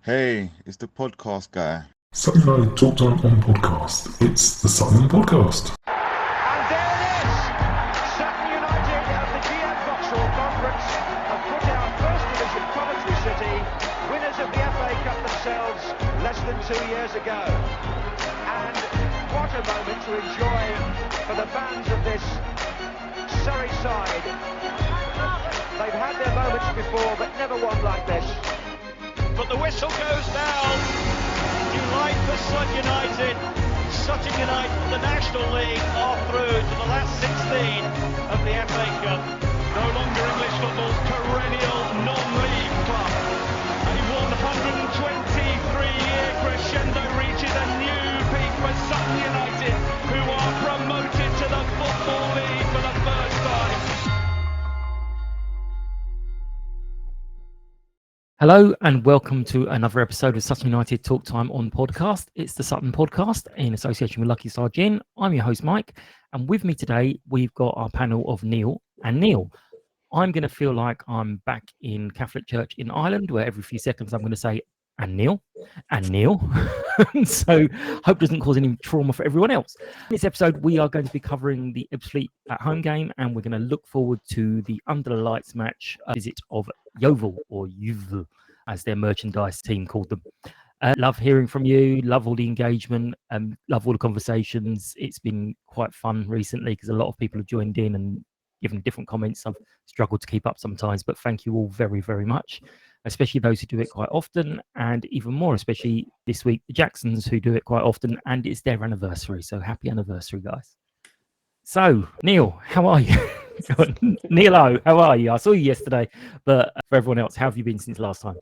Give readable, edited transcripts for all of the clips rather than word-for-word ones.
Hey, it's the podcast guy. Sutton United Talk Time on podcast. It's the Sutton Podcast. And there it is! Sutton United at the GM Vauxhall Conference have put out First Division Coventry City, winners of the FA Cup themselves less than 2 years ago. And what a moment to enjoy for the fans of this Surrey side. They've had their moments before, but never one like this. But the whistle goes down. Delight for Sutton United. Sutton United from the National League are through to the last 16 of the FA Cup. No longer English football's perennial non-league club. A 123-year crescendo reaches a new peak for Sutton United, who are promoted to the Football League for the first time. Hello and welcome to another episode of Sutton United Talk Time on podcast. It's the Sutton Podcast in association with Lucky Star Gin. I'm your host Mike, and with me today we've got our panel of Neil and Neil. I'm going to feel like I'm back in Catholic Church in Ireland, where every few seconds I'm going to say and Neil. So hope doesn't cause any trauma for everyone else. In this episode we are going to be covering the Ebbsfleet at home game, and we're going to look forward to the under the lights match visit of Yeovil, or Yeovil as their merchandise team called them. Love hearing from you, love all the engagement, love all the conversations. It's been quite fun recently because a lot of people have joined in and given different comments. I've struggled to keep up sometimes, but thank you all very, very much, especially those who do it quite often, and even more especially this week, the Jacksons, who do it quite often, and it's their anniversary. So happy anniversary, guys. So, Neil, how are you? Neil, how are you? I saw you yesterday, but for everyone else, how have you been since last time?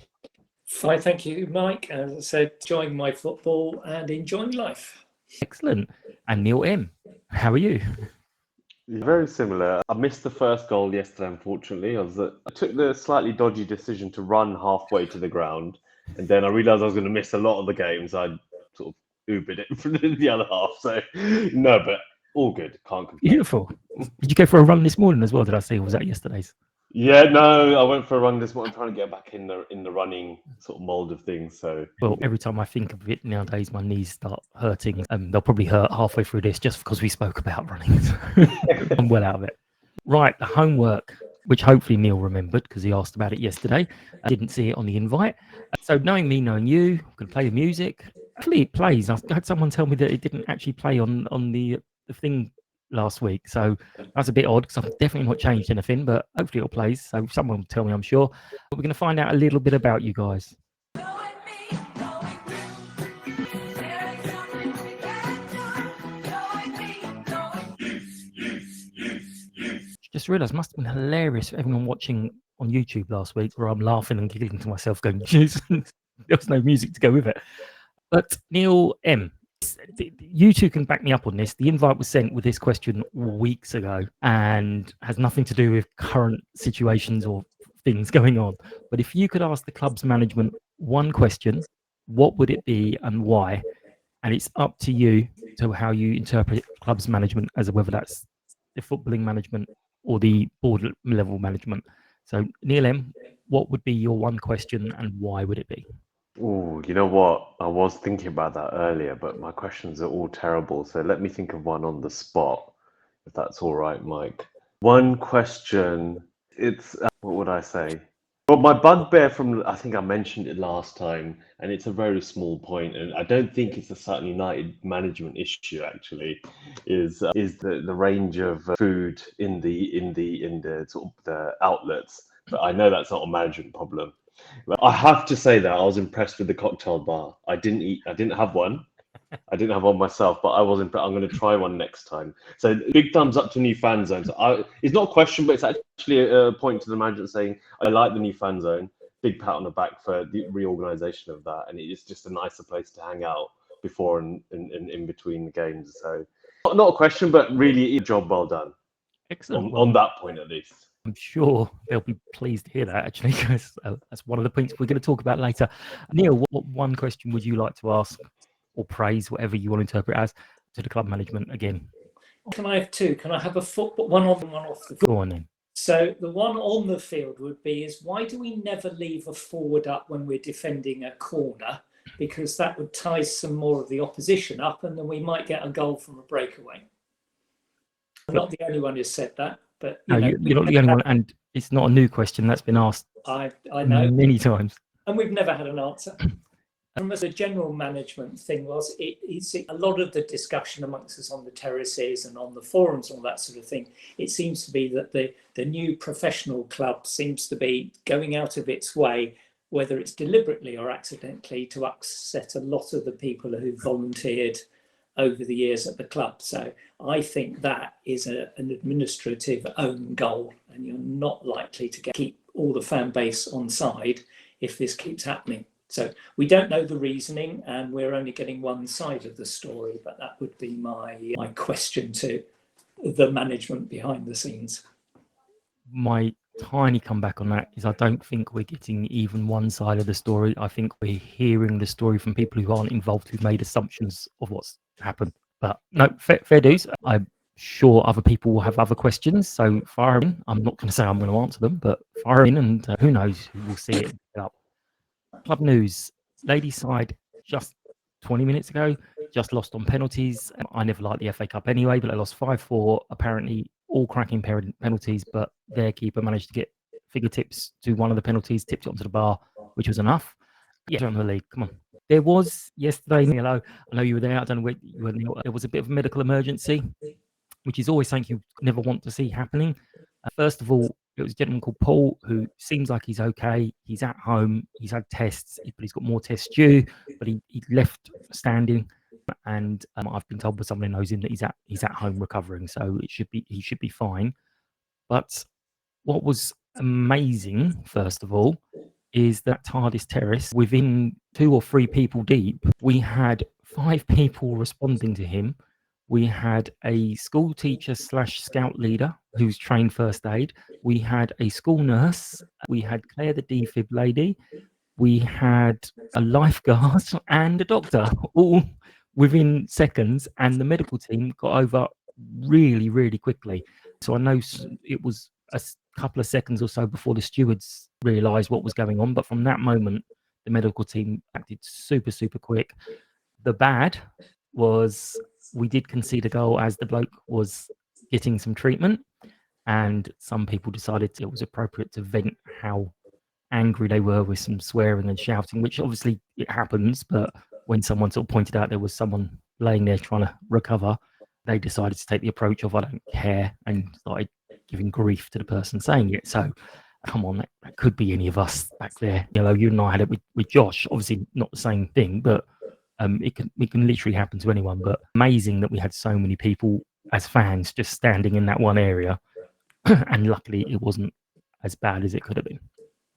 Fine, thank you, Mike. As I said, enjoying my football and enjoying life. Excellent. And Neil M, how are you? Very similar. I missed the first goal yesterday, unfortunately. I took the slightly dodgy decision to run halfway to the ground, and then I realised I was going to miss a lot of the games. I sort of Ubered it for the other half. So, no, but all good. Can't complain. Beautiful. Did you go for a run this morning as well, did I see? Or was that yesterday's? Yeah, no, I went for a run this morning. I'm trying to get back in the running sort of mould of things. So, well, every time I think of it nowadays, my knees start hurting. They'll probably hurt halfway through this just because we spoke about running. I'm well out of it. Right, the homework, which hopefully Neil remembered because he asked about it yesterday. I didn't see it on the invite. So knowing me, knowing you, I'm going to play the music. Actually, it plays. I had someone tell me that it didn't actually play on the thing last week. So that's a bit odd because I've definitely not changed anything, but hopefully it'll play. So someone will tell me, I'm sure. But we're going to find out a little bit about you guys. Just realised, must have been hilarious for everyone watching on YouTube last week, where I'm laughing and giggling to myself going, jeez, there was no music to go with it. But Neil M, you two can back me up on this. The invite was sent with this question weeks ago and has nothing to do with current situations or things going on. But if you could ask the club's management one question, what would it be and why? And it's up to you to how you interpret club's management, as whether that's the footballing management or the board level management. So Neil M, what would be your one question and why would it be? oh, you know what? I was thinking about that earlier, but my questions are all terrible. So let me think of one on the spot, if that's all right, Mike. One question. It's what would I say? Well, my bugbear from, I think I mentioned it last time, and it's a very small point, and I don't think it's a Sutton United management issue. Actually, is the range of food in the sort of the outlets. But I know that's not a management problem. But I have to say that I was impressed with the cocktail bar. I didn't have one. I didn't have one myself, but I was impressed. I'm going to try one next time. So big thumbs up to new fan zones. It's not a question, but it's actually a point to the management saying, I like the new fan zone. Big pat on the back for the reorganisation of that. And it's just a nicer place to hang out before and in between the games. So not a question, but really a job well done. Excellent. On that point, at least. I'm sure they'll be pleased to hear that, actually, because that's one of the points we're going to talk about later. Neil, what one question would you like to ask or praise, whatever you want to interpret as, to the club management again? Can I have two? Can I have a football one on, one off the Go on then. So the one on the field would be is why do we never leave a forward up when we're defending a corner? Because that would tie some more of the opposition up, and then we might get a goal from a breakaway. I'm not the only one who's said that, but No, you're not the only one, and it's not a new question that's been asked I know many times. and we've never had an answer. And the general management thing was, it's a lot of the discussion amongst us on the terraces and on the forums, all that sort of thing. It seems to be that the new professional club seems to be going out of its way, whether it's deliberately or accidentally, to upset a lot of the people who volunteered over the years at the club. So I think that is an administrative own goal, and you're not likely to keep all the fan base on side if this keeps happening. So we don't know the reasoning, and we're only getting one side of the story, but that would be my question to the management behind the scenes. My tiny comeback on that is I don't think we're getting even one side of the story. I think we're hearing the story from people who aren't involved, who've made assumptions of what's happened. But no, fair dues. I'm sure other people will have other questions, so fire in. I'm not going to say I'm going to answer them, but fire in, and who knows who will see it up. Club news: ladies' side just 20 minutes ago just lost on penalties. I never liked the FA Cup anyway, but they lost 5-4. Apparently, all cracking penalties, but their keeper managed to get fingertips to one of the penalties, tipped it onto the bar, which was enough. Yeah, on the league. Come on. There was yesterday, Neil, I know you were there. I don't know where you were. There was a bit of a medical emergency, which is always something you never want to see happening. First of all, it was a gentleman called Paul who seems like he's okay. He's at home. He's had tests, but he's got more tests due. But he left standing, and I've been told by someone who knows him that he's at home recovering, so he should be fine. But what was amazing, first of all, is that TARDIS Terrace, within 2 or 3 people deep, we had 5 people responding to him. We had a school teacher / scout leader who's trained first aid. We had a school nurse. We had Claire, the defib lady. We had a lifeguard and a doctor, all within seconds. And the medical team got over really, really quickly. So I know it was a couple of seconds or so before the stewards realised what was going on. But from that moment, the medical team acted super, super quick. The bad was we did concede a goal as the bloke was getting some treatment, and some people decided it was appropriate to vent how angry they were with some swearing and shouting, which obviously it happens, but when someone sort of pointed out there was someone laying there trying to recover, they decided to take the approach of I don't care, and started giving grief to the person saying it. So come on, that could be any of us back there. You know, you and I had it with Josh, obviously not the same thing, but it can literally happen to anyone. But amazing that we had so many people as fans just standing in that one area, and luckily it wasn't as bad as it could have been.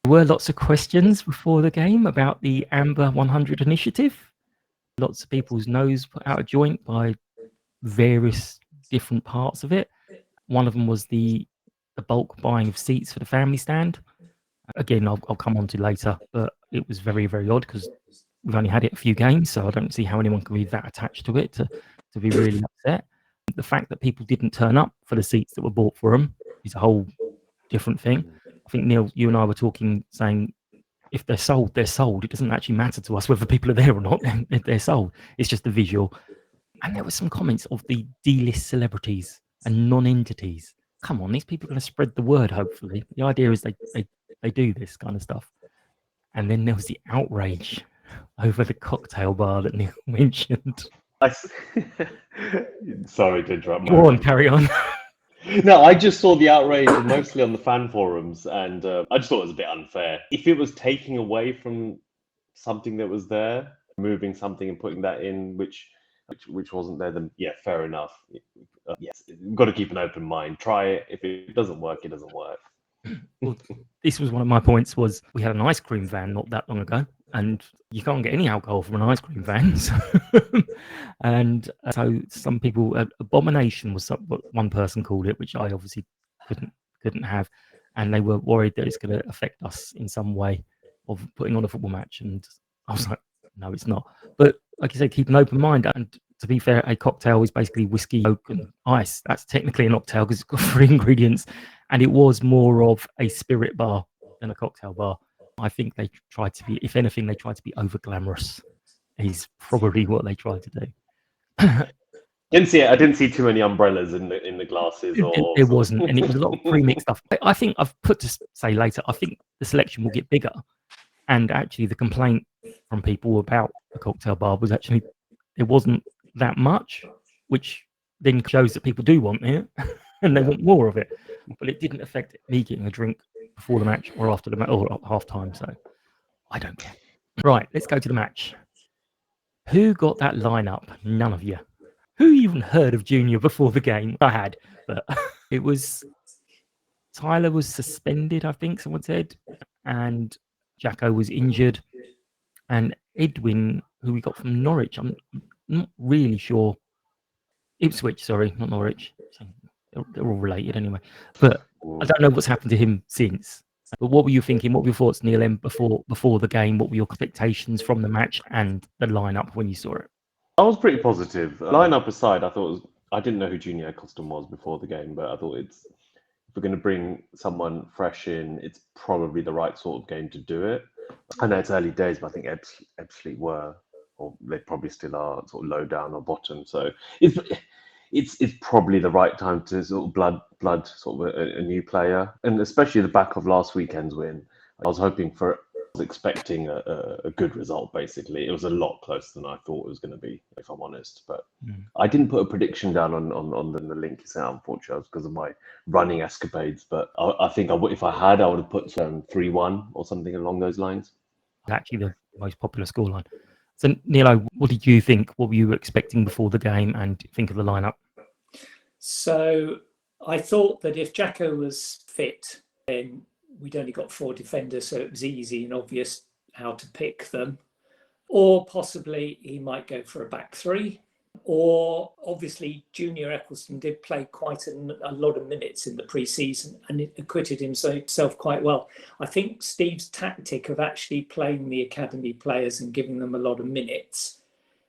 There were lots of questions before the game about the Amber 100 initiative. Lots of people's nose put out of joint by various different parts of it. One of them was the bulk buying of seats for the family stand. Again, I'll come on to later, but it was very, very odd because we've only had it a few games, so I don't see how anyone can be that attached to it to be really upset. The fact that people didn't turn up for the seats that were bought for them is a whole different thing. I think, Neil, you and I were talking, saying if they're sold, they're sold. It doesn't actually matter to us whether people are there or not. They're sold. It's just the visual. And there were some comments of the D-list celebrities and non-entities. Come on, these people are going to spread the word, hopefully. The idea is they do this kind of stuff. And then there was the outrage over the cocktail bar that Neil mentioned. Sorry to interrupt. Go on, carry on. No, I just saw the outrage mostly on the fan forums, and I just thought it was a bit unfair. If it was taking away from something that was there, moving something and putting that in, which wasn't there, then yeah, fair enough. Yes, you've got to keep an open mind. Try it. If it doesn't work, it doesn't work. Well, this was one of my points. Was we had an ice cream van not that long ago, and you can't get any alcohol from an ice cream van. So and so some people, abomination was what one person called it, which I obviously couldn't have, and they were worried that it's going to affect us in some way of putting on a football match. And I was like, no, it's not. But like you said, keep an open mind. And to be fair, a cocktail is basically whiskey, coke, and ice. That's technically an cocktail because it's got 3 ingredients, and it was more of a spirit bar than a cocktail bar. I think they tried to be, if anything, they tried to be over glamorous. Is probably what they tried to do. I didn't see too many umbrellas in the glasses. It wasn't, and it was a lot of pre-mixed stuff. I think I've put to say later. I think the selection will get bigger, and actually, the complaint from people about the cocktail bar was actually it wasn't that much, which then shows that people do want it and they want more of it. But it didn't affect me getting a drink before the match or after the match or half time. So I don't care. Right, let's go to the match. Who got that lineup? None of you. Who even heard of Junior before the game? I had, but it was Tyler was suspended, I think someone said, and Jacko was injured, and Edwin, who we got from Norwich, I'm not really sure. Ipswich, sorry, not Norwich. They're all related anyway. But I don't know what's happened to him since. But what were you thinking? What were your thoughts, Neil, M, before the game? What were your expectations from the match and the lineup when you saw it? I was pretty positive. Lineup aside, I didn't know who Junior Eccleston was before the game, but I thought if we're going to bring someone fresh in, it's probably the right sort of game to do it. I know it's early days, but I think Ebbsfleet were, or they probably still are, sort of low down or bottom. So it's probably the right time to sort of blood sort of a new player, and especially the back of last weekend's win. I was expecting a good result. Basically, it was a lot closer than I thought it was going to be, if I'm honest. But I didn't put a prediction down on the link you sent, unfortunately, because of my running escapades. But I think if I would have put 3-1 or something along those lines. Actually, the most popular scoreline. So, Nilo, what did you think? What were you expecting before the game, and think of the lineup? So, I thought that if Jacko was fit, then we'd only got 4 defenders, so it was easy and obvious how to pick them. Or possibly he might go for a back 3. Or obviously Junior Eccleston did play quite a lot of minutes in the pre-season and it acquitted himself quite well. I think Steve's tactic of actually playing the academy players and giving them a lot of minutes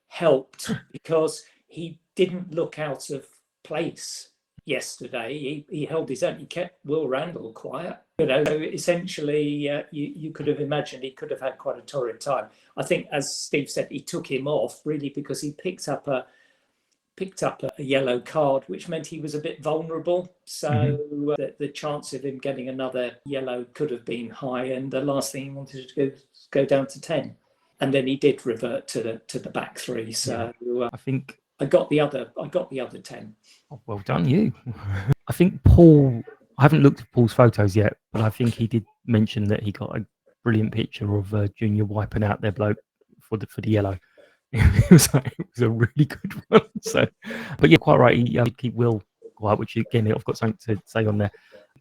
helped because he didn't look out of place yesterday. He held his own. He kept Will Randall quiet. So essentially, you could have imagined he could have had quite a torrid time. I think, as Steve said, he took him off really because he picked up a yellow card, which meant he was a bit vulnerable. So the chance of him getting another yellow could have been high. And the last thing he wanted to go down to 10. And then he did revert to the back 3. So I think I got the other 10. Oh, well done, you. I think Paul. I haven't looked at Paul's photos yet, but I think he did mention that he got a brilliant picture of Junior wiping out their bloke for the yellow. It was a really good one. So, but yeah, quite right. He did keep Will quiet, which again I've got something to say on there.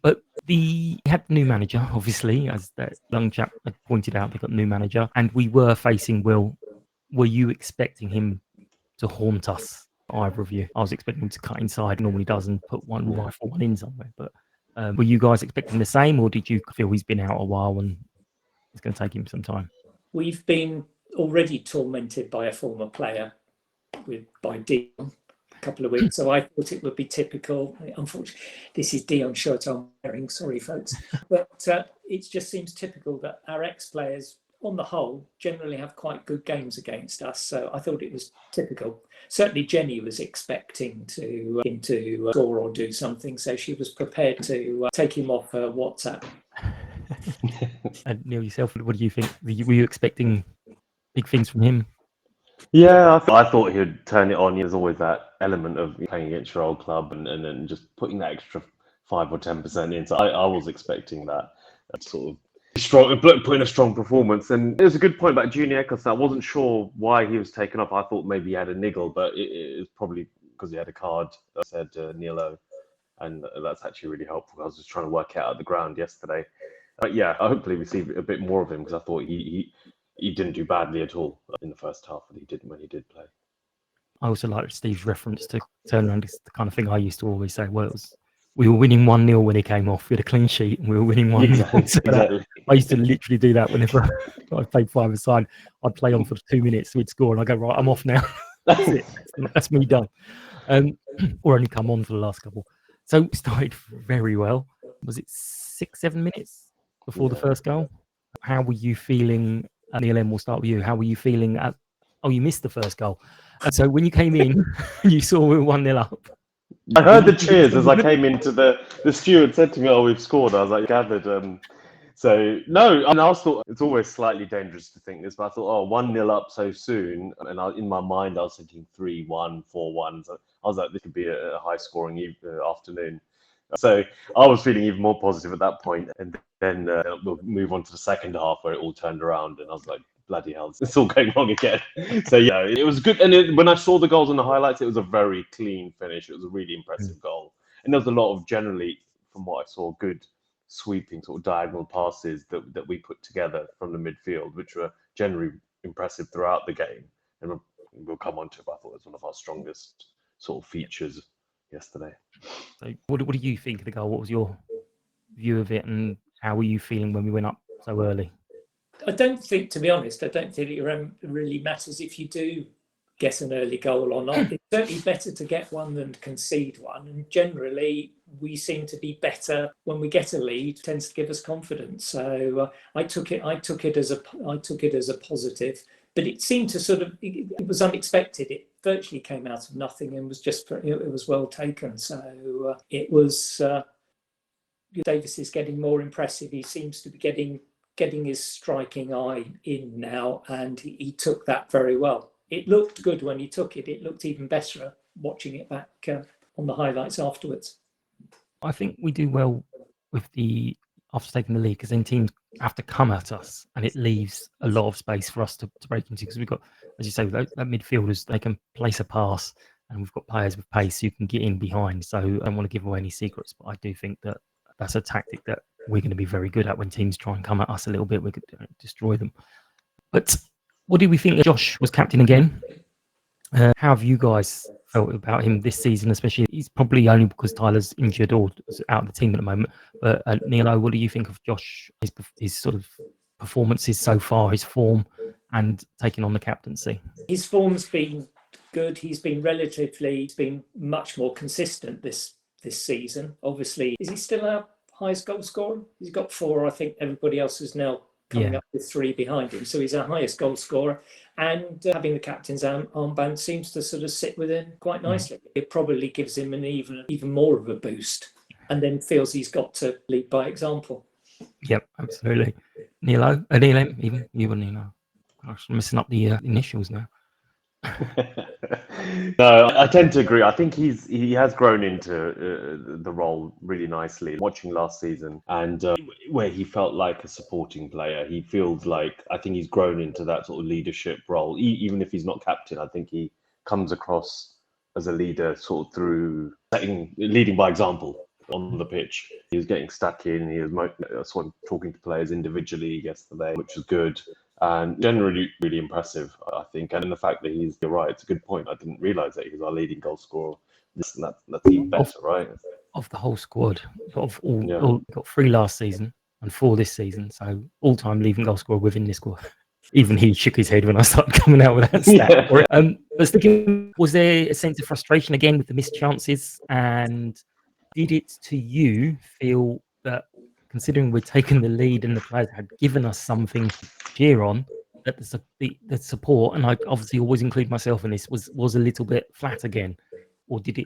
But he had the new manager, obviously, as that young chap had pointed out. They got a new manager, and we were facing Will. Were you expecting him to haunt us, either of you? I was expecting him to cut inside, normally does, and put one rifle one in somewhere. But were you guys expecting the same, or did you feel he's been out a while and it's going to take him some time? We've been already tormented by a former player by Dion a couple of weeks, so I thought it would be typical. Unfortunately, this is Dion's shirt I'm wearing. Sorry, folks, but it just seems typical that our ex-players, on the whole, generally have quite good games against us. So I thought it was typical. Certainly Jenny was expecting him to score or do something, so she was prepared to take him off her WhatsApp. And Neil, yourself, what do you think? Were you expecting big things from him? Yeah, I thought he would turn it on. There's always that element of playing against your old club and then just putting that extra 5 or 10% in. So I was expecting that sort of strong, putting a strong performance. And it was a good point about Junior Eccleston. I wasn't sure why he was taken off. I thought maybe he had a niggle, but it was probably because he had a card that said Nilo, and that's actually really helpful. I was just trying to work it out at the ground yesterday. But yeah, hopefully we see a bit more of him, because I thought he didn't do badly at all in the first half, but he did when he did play. I also like Steve's reference to turnaround. It's the kind of thing I used to always say. Well, we were winning 1-0 when he came off. We had a clean sheet and we were winning 1-0. Exactly. I used to literally do that whenever I played 5-a-side. I'd play on for 2 minutes, we'd score, and I'd go, right, I'm off now. That's it. That's me done. Or only come on for the last couple. So we started very well. Was it 6-7 minutes before the first goal? How were you feeling? Neil M, we'll start with you. How were you feeling? You missed the first goal. So when you came in, you saw we were 1-0 up. I heard the cheers as I came into the steward said to me, "Oh, we've scored." I was like, gathered. So no, and I thought it's always slightly dangerous to think this, but I thought, 1-0 up so soon, and in my mind I was thinking 3-1, 4-1. So I was like, this could be a high-scoring afternoon. So I was feeling even more positive at that point, and then we'll move on to the second half where it all turned around, and I was like, bloody hell, it's all going wrong again. So yeah, it was good. And when I saw the goals and the highlights, it was a very clean finish. It was a really impressive goal, and there was a lot of generally, from what I saw, good sweeping sort of diagonal passes that we put together from the midfield, which were generally impressive throughout the game. And we'll come on to it, but I thought it was one of our strongest sort of features yesterday. So what do you think of the goal? What was your view of it, and how were you feeling when we went up so early? I don't think, to be honest, it really matters if you do get an early goal or not. It's certainly better to get one than concede one, and generally we seem to be better when we get a lead. It tends to give us confidence. So I took it as a positive, but it seemed to it was unexpected. It virtually came out of nothing and was it was well taken. So it was Davis is getting more impressive. He seems to be getting his striking eye in now, and he took that very well. It looked good when he took it. It looked even better watching it back on the highlights afterwards. I think we do well with after taking the lead, because then teams have to come at us, and it leaves a lot of space for us to break into, because we've got, as you say, that midfielders, they can place a pass, and we've got players with pace who can get in behind. So I don't want to give away any secrets, but I do think that that's a tactic that we're going to be very good at. When teams try and come at us a little bit, we could destroy them. But what did we think? Josh was captain again. How have you guys felt about him this season? Especially, he's probably only because Tyler's injured or out of the team at the moment. But Neil, what do you think of Josh? His sort of performances so far, his form, and taking on the captaincy. His form's been good. He's been much more consistent this season. Obviously, is he still our highest goal scorer? He's got 4. I think everybody else is now coming up with 3 behind him. So he's our highest goal scorer. And having the captain's armband seems to sort of sit with him quite nicely. It probably gives him an even more of a boost, and then feels he's got to lead by example. Yep, absolutely. Neil, even you and Neil. Gosh, I'm messing up the initials now. No, I tend to agree. I think he has grown into the role really nicely. Watching last season, and where he felt like a supporting player, he feels like, I think he's grown into that sort of leadership role. Even if he's not captain, I think he comes across as a leader sort of through leading by example on the pitch. He was getting stuck in. He was sort of talking to players individually yesterday, which was good. And generally really impressive, I think. And the fact that you're right, it's a good point. I didn't realise that he was our leading goal scorer. That's even better, right? Of the whole squad, all got 3 last season and 4 this season. So all-time leading goal scorer within this squad. Even he shook his head when I started coming out with that stat. Yeah. But thinking, was there a sense of frustration again with the missed chances? And did it to you feel that, considering we're taking the lead and the players had given us something to cheer on, that the support, and I obviously always include myself in this, was a little bit flat again? Or did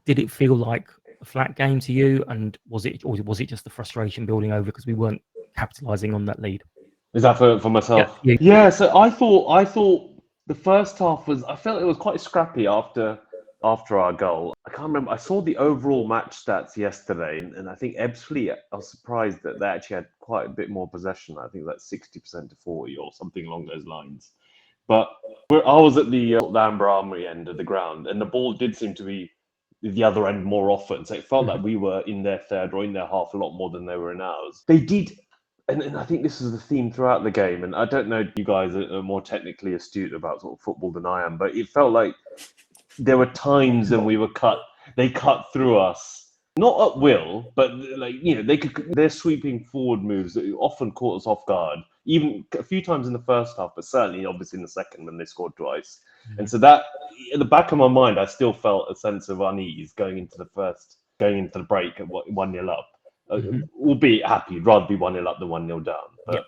it feel like a flat game to you? And was it just the frustration building over because we weren't capitalising on that lead? Is that for myself? Yeah. So I thought the first half I felt it was quite scrappy after our goal. I can't remember. I saw the overall match stats yesterday, and I think Ebbsfleet, I was surprised that they actually had quite a bit more possession. I think like 60% to 40 or something along those lines. But I was at the Amber Armory end of the ground, and the ball did seem to be the other end more often. So it felt like we were in their third or in their half a lot more than they were in ours. They did. And I think this is the theme throughout the game. And I don't know, you guys are more technically astute about sort of football than I am, but it felt like there were times when they cut through us, not at will, but their sweeping forward moves that often caught us off guard. even a few times in the first half, but certainly obviously in the second when they scored twice. And so that, at the back of my mind, I still felt a sense of unease going into the break at 1-0 up. Albeit happy, rather be 1-0 up than 1-0 down. But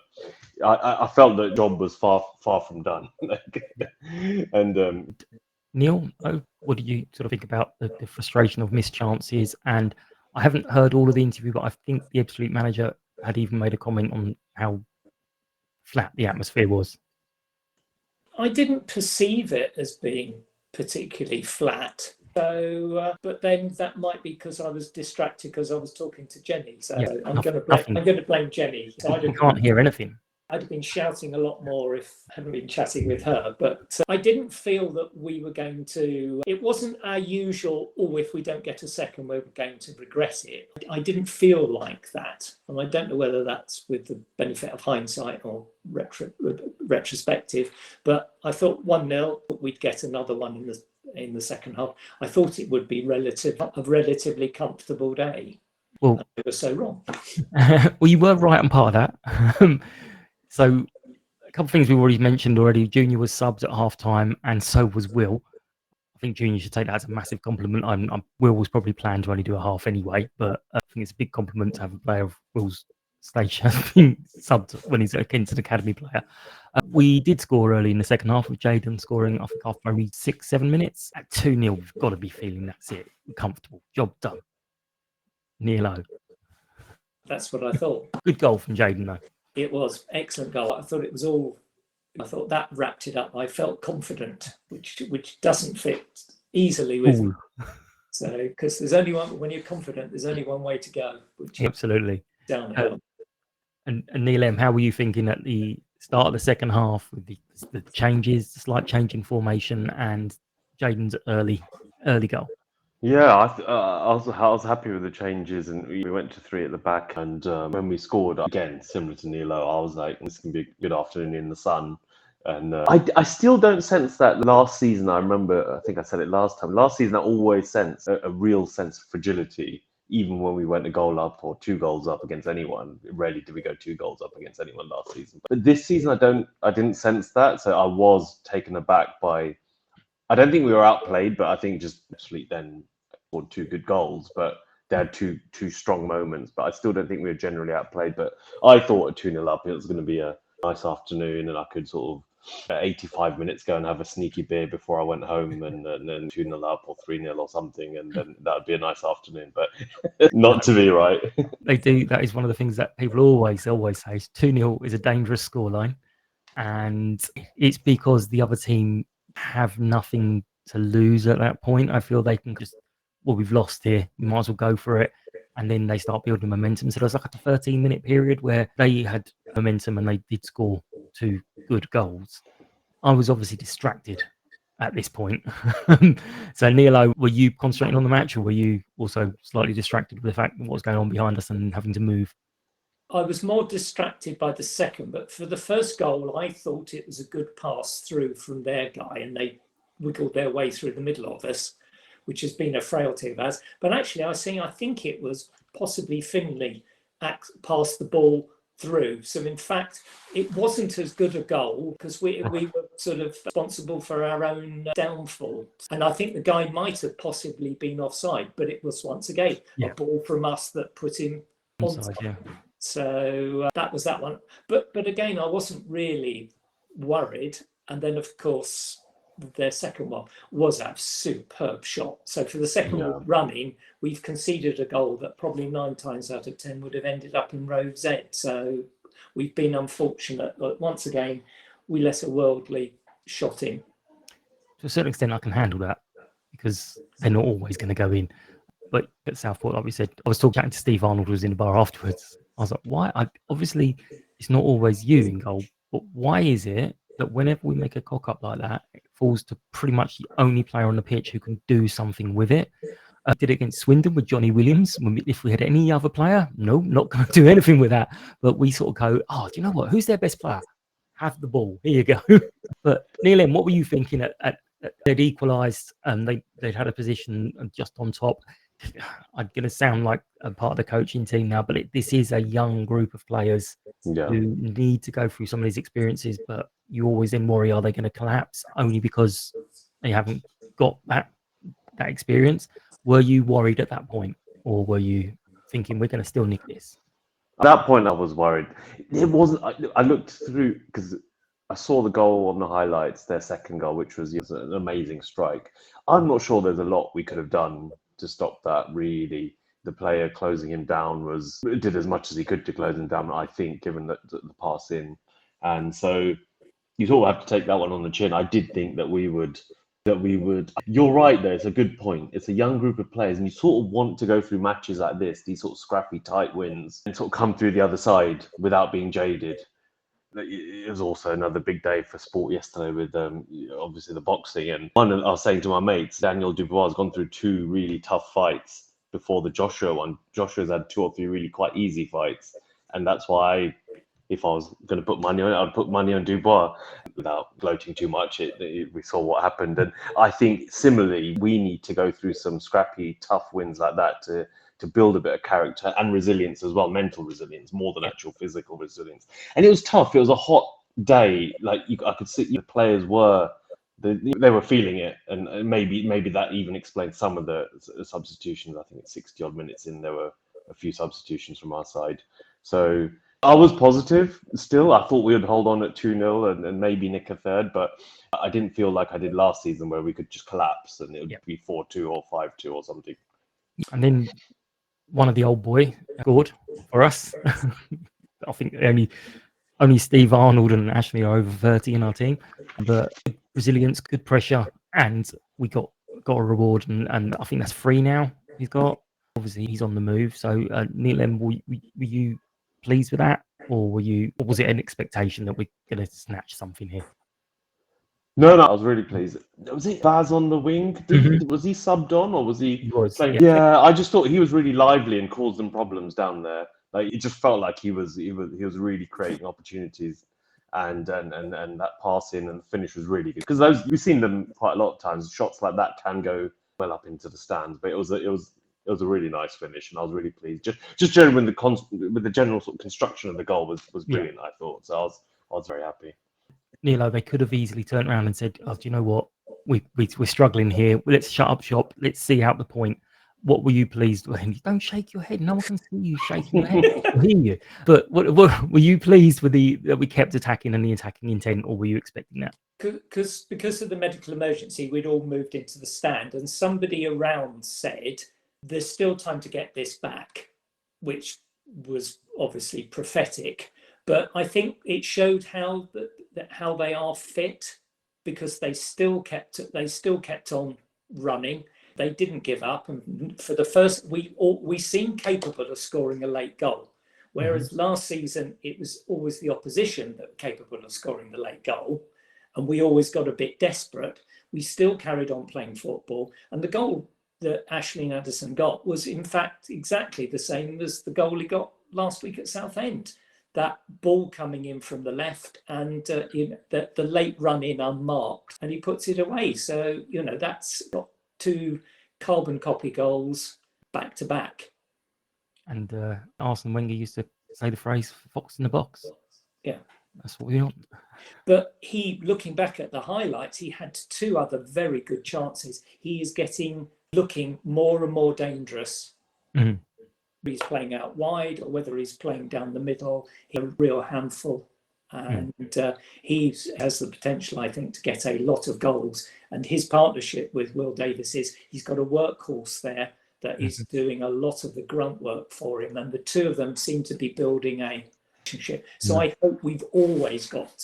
I felt that the job was far from done. And Neil, what do you sort of think about the frustration of missed chances? And I haven't heard all of the interview, but I think the Ebbsfleet manager had even made a comment on how flat the atmosphere was. I didn't perceive it as being particularly flat. So, but then that might be because I was distracted because I was talking to Jenny. So I'm going to blame Jenny. So I can't hear anything. I'd have been shouting a lot more if I hadn't been chatting with her. But I didn't feel that we were going to. It wasn't our usual. Oh, if we don't get a second, we're going to regret it. I didn't feel like that, and I don't know whether that's with the benefit of hindsight or retrospective. But I thought 1-0, we'd get another one in the second half. I thought it would be a relatively comfortable day. Well, I was so wrong. Well, you were right on part of that. So a couple of things we've already mentioned already. Junior was subbed at half-time, and so was Will. I think Junior should take that as a massive compliment. Will was probably planned to only do a half anyway, but I think it's a big compliment to have a player of Will's station being subbed when he's against an academy player. We did score early in the second half with Jayden scoring, I think, after maybe 6-7 minutes. At 2-0, we've got to be feeling that's it. Comfortable. Job done. Nilo. That's what I thought. Good goal from Jayden, though. It was excellent goal. I thought that wrapped it up. I felt confident, which doesn't fit easily with me. So, because there's only one, when you're confident, there's only one way to go, which is absolutely downhill. And Neil M, how were you thinking at the start of the second half with the changes, the slight change in formation, and Jayden's early goal? Yeah, I was happy with the changes, and we went to 3 at the back. And when we scored, again, similar to Nilo, I was like, this can be a good afternoon in the sun. And I still don't sense that last season. I remember, I think I said it last time. Last season, I always sensed a real sense of fragility, even when we went a goal up or 2 goals up against anyone. Rarely did we go 2 goals up against anyone last season. But this season, I didn't sense that. So I was taken aback by. I don't think we were outplayed, but I think just Ebbsfleet then scored 2 good goals, but they had two strong moments. But I still don't think we were generally outplayed. But I thought at 2-0 up, it was going to be a nice afternoon, and I could sort of at 85 minutes go and have a sneaky beer before I went home, and then 2-0 up or 3-0 or something, and then that would be a nice afternoon. But not to be right. They do. That is one of the things that people always say. 2-0 is a dangerous scoreline, and it's because the other team have nothing to lose at that point. I feel they can just, well, we've lost here, we might as well go for it. And then they start building momentum. So there was like a 13-minute period where they had momentum and they did score 2 good goals. I was obviously distracted at this point. So Nilo, were you concentrating on the match, or were you also slightly distracted with the fact of what was going on behind us and having to move? I was more distracted by the second, but for the first goal, I thought it was a good pass through from their guy, and they wiggled their way through the middle of us, which has been a frailty of ours. But actually, I think it was possibly Finley passed the ball through. So in fact, it wasn't as good a goal because we were sort of responsible for our own downfall. And I think the guy might have possibly been offside, but it was once again a ball from us that put him onside. Yeah. So that was that one. But again, I wasn't really worried. And then, of course, their second one was a superb shot. So for the second one running, we've conceded a goal that probably 9 times out of 10 would have ended up in row Z. So we've been unfortunate. But once again, we let a worldly shot in. To a certain extent, I can handle that because they're not always going to go in. But at Southport, like we said, I was chatting to Steve Arnold, who was in the bar afterwards. I was like, why? Obviously, it's not always you in goal, but why is it that whenever we make a cock up like that, it falls to pretty much the only player on the pitch who can do something with it? Did it against Swindon with Johnny Williams. If we had any other player, no, not going to do anything with that. But we sort of go, oh, do you know what? Who's their best player? Have the ball. Here you go. But Neil, what were you thinking at they'd equalised and they'd had a position just on top? I'm going to sound like a part of the coaching team now, but this is a young group of players Yeah. who need to go through some of these experiences, but you always then worry, are they going to collapse only because they haven't got that experience? Were you worried at that point, or were you thinking we're going to still nick this? At that point, I was worried. It wasn't. I looked through because I saw the goal on the highlights, their second goal, which was an amazing strike. I'm not sure there's a lot we could have done to stop that, really. The player closing him down did as much as he could to close him down, I think, given the pass in. And so you sort of have to take that one on the chin. I did think that we would. You're right there. It's a good point. It's a young group of players, and you sort of want to go through matches like this, these sort of scrappy, tight wins, and sort of come through the other side without being jaded. It was also another big day for sport yesterday with obviously the boxing. And one, I was saying to my mates, Daniel Dubois has gone through 2 really tough fights before the Joshua one. Joshua's had 2 or 3 really quite easy fights. And that's why, if I was going to put money on it, I'd put money on Dubois. Without gloating too much, we saw what happened. And I think similarly, we need to go through some scrappy, tough wins like that to build a bit of character and resilience as well, mental resilience, more than actual physical resilience. And it was tough. It was a hot day. Like I could see the players they were feeling it, and maybe that even explains some of the substitutions. I think it's 60 odd minutes in, there were a few substitutions from our side. So I was positive still. I thought we would hold on at 2-0 and maybe nick a third, but I didn't feel like I did last season where we could just collapse and it would be 4-2 or 5-2 or something. And then one of the old boy scored for us. I think only Steve Arnold and Ashley are over 30 in our team, but resilience, good pressure, and we got a reward, and I think that's 3 now. He's got, obviously he's on the move. So Neil, were you pleased with that, or was it an expectation that we're going to snatch something here? No, I was really pleased. Was it Baz on the wing? Was he subbed on, or was he playing? Yeah, I just thought he was really lively and caused them problems down there. Like, it just felt like he was really creating opportunities, and that passing and finish was really good, because we've seen them quite a lot of times. Shots like that can go well up into the stands, but it was a really nice finish, and I was really pleased. Just generally with the general sort of construction of the goal was brilliant. I thought so. I was very happy. Nilo, they could have easily turned around and said, "Oh, do you know what? We're struggling here. Let's shut up shop. Let's see out the point." What were you pleased with? Don't shake your head. No one can see you shaking your head. I can hear you. But what were you pleased with that we kept attacking and the attacking intent, or were you expecting that? Because of the medical emergency, we'd all moved into the stand, and somebody around said, "There's still time to get this back," which was obviously prophetic. But I think it showed how they are fit, because they still kept on running. They didn't give up, and for the first, we seemed capable of scoring a late goal. Whereas last season it was always the opposition that were capable of scoring the late goal, and we always got a bit desperate. We still carried on playing football, and the goal that Ashley and Addison got was in fact exactly the same as the goal he got last week at Southend. That ball coming in from the left, and the late run in unmarked, and he puts it away. So that's got 2 carbon copy goals back to back. And Arsene Wenger used to say the phrase "fox in the box." Yeah, that's what we want. But looking back at the highlights, he had 2 other very good chances. He is looking more and more dangerous. Mm-hmm. He's playing out wide or whether he's playing down the middle, he's a real handful. And he has the potential, I think, to get a lot of goals. And his partnership with Will Davis he's got a workhorse there that is doing a lot of the grunt work for him. And the 2 of them seem to be building a relationship. So I hope we've always got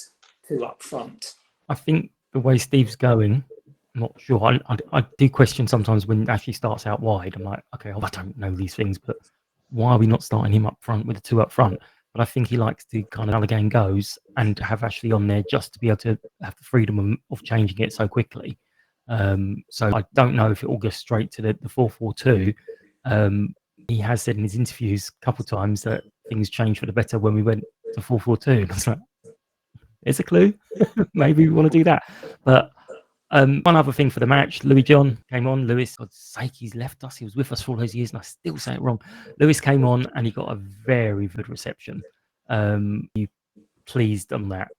2 up front. I think the way Steve's going, I'm not sure. I do question sometimes when Ashley starts out wide. I'm like, okay, I don't know these things, but why are we not starting him up front with the 2 up front? But I think he likes to kind of how the game goes and have Ashley on there just to be able to have the freedom of changing it so quickly. So I don't know if it will go straight to the 4-4-2. He has said in his interviews a couple of times that things changed for the better when we went to 4-4-2. And I was like, there's a clue. Maybe we want to do that. But One other thing for the match, Louis John came on. Lewis, God's sake, he's left us. He was with us for all those years, and I still say it wrong. Lewis came on, and he got a very good reception. You pleased on that?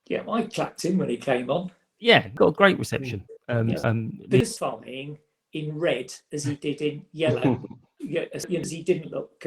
Yeah, I clapped him when he came on. Yeah, got a great reception. This farming in red as he did in yellow. Yeah, as he didn't look,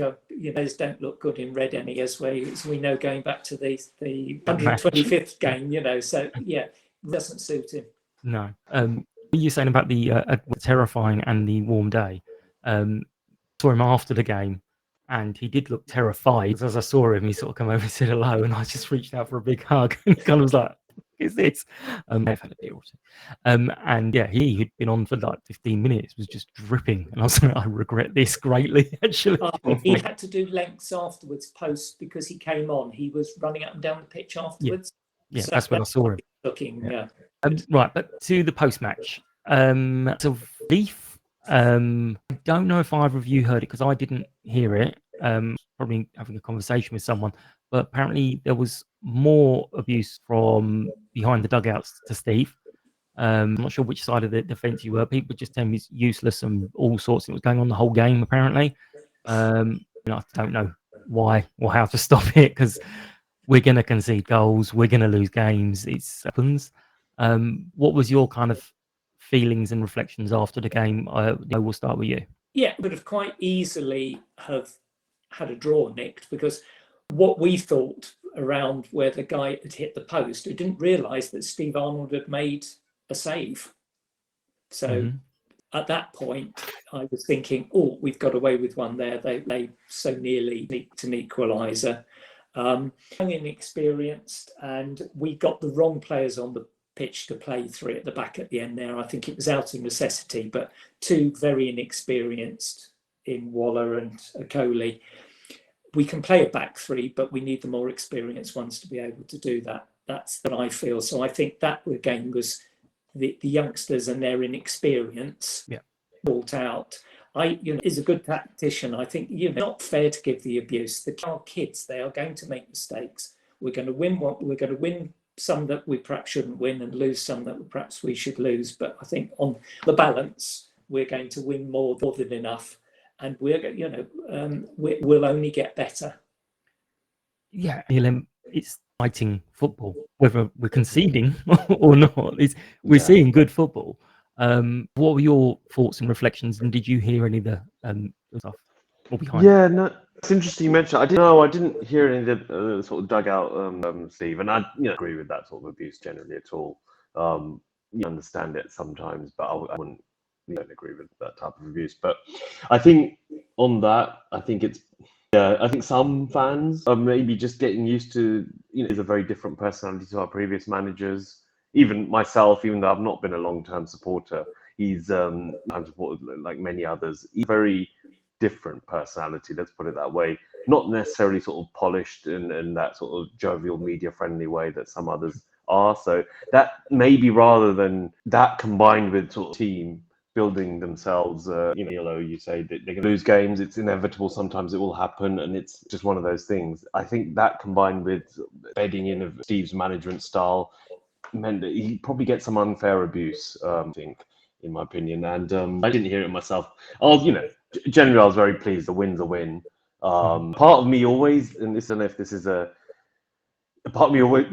those don't look good in red any as we know going back to the 125th game. So yeah, it doesn't suit him. No. What you're saying about the terrifying and the warm day? Saw him after the game, and he did look terrified. As I saw him, he sort of come over and said hello, and I just reached out for a big hug, and he kind of was like, "Is this?" I've had a beer or two. And yeah, he had been on for like 15 minutes, was just dripping, and I was like, "I regret this greatly." Actually, he had to do lengths afterwards, post, because he came on. He was running up and down the pitch afterwards. Yeah, so that's when I saw him. Looking, yeah. Right, but to the post match. So Leaf. I don't know if either of you heard it because I didn't hear it. Probably having a conversation with someone, but apparently there was more abuse from behind the dugouts to Steve. I'm not sure which side of the defence you were. People just telling me he's useless and all sorts. It was going on the whole game apparently. I don't know why or how to stop it because we're going to concede goals. We're going to lose games. It happens. What was your kind of feelings and reflections after the game? We'll start with you. Yeah, would have quite easily have had a draw nicked because what we thought around where the guy had hit the post, we didn't realise that Steve Arnold had made a save. So at that point, I was thinking, oh, we've got away with one there. They so nearly nicked an equaliser. Inexperienced, and we got the wrong players on the pitch to play through at the back at the end there. I think it was out of necessity, but two very inexperienced in Waller and Okoli. We can play a back three, but we need the more experienced ones to be able to do that. That's what I feel. So I think that again was the youngsters and their inexperience brought out. Is a good tactician. I think not fair to give the abuse. The kids, they are going to make mistakes. We're going to win some that we perhaps shouldn't win and lose some that perhaps we should lose. But I think on the balance, we're going to win more than enough, and we'll only get better. Yeah, it's fighting football, whether we're conceding or not. We're seeing good football. What were your thoughts and reflections, and did you hear any of the stuff behind? Yeah, no, it's interesting you mentioned. I didn't hear any of the sort of dugout, Steve, and I agree with that sort of abuse generally at all. You understand it sometimes, but I wouldn't agree with that type of abuse. But I think on that, I think some fans are maybe just getting used to he's a very different personality to our previous managers. Even myself, even though I've not been a long-term supporter, he's I'm supported like many others. He's very different personality, let's put it that way. Not necessarily sort of polished in that sort of jovial, media-friendly way that some others are. So that maybe rather than that combined with sort of team building themselves, you say that they're going to lose games. It's inevitable. Sometimes it will happen, and it's just one of those things. I think that combined with bedding in of Steve's management style meant that he probably gets some unfair abuse, I think, in my opinion. And I didn't hear it myself. Generally, I was very pleased. The win's a win. Part of me always, and I don't know if this is a part of me always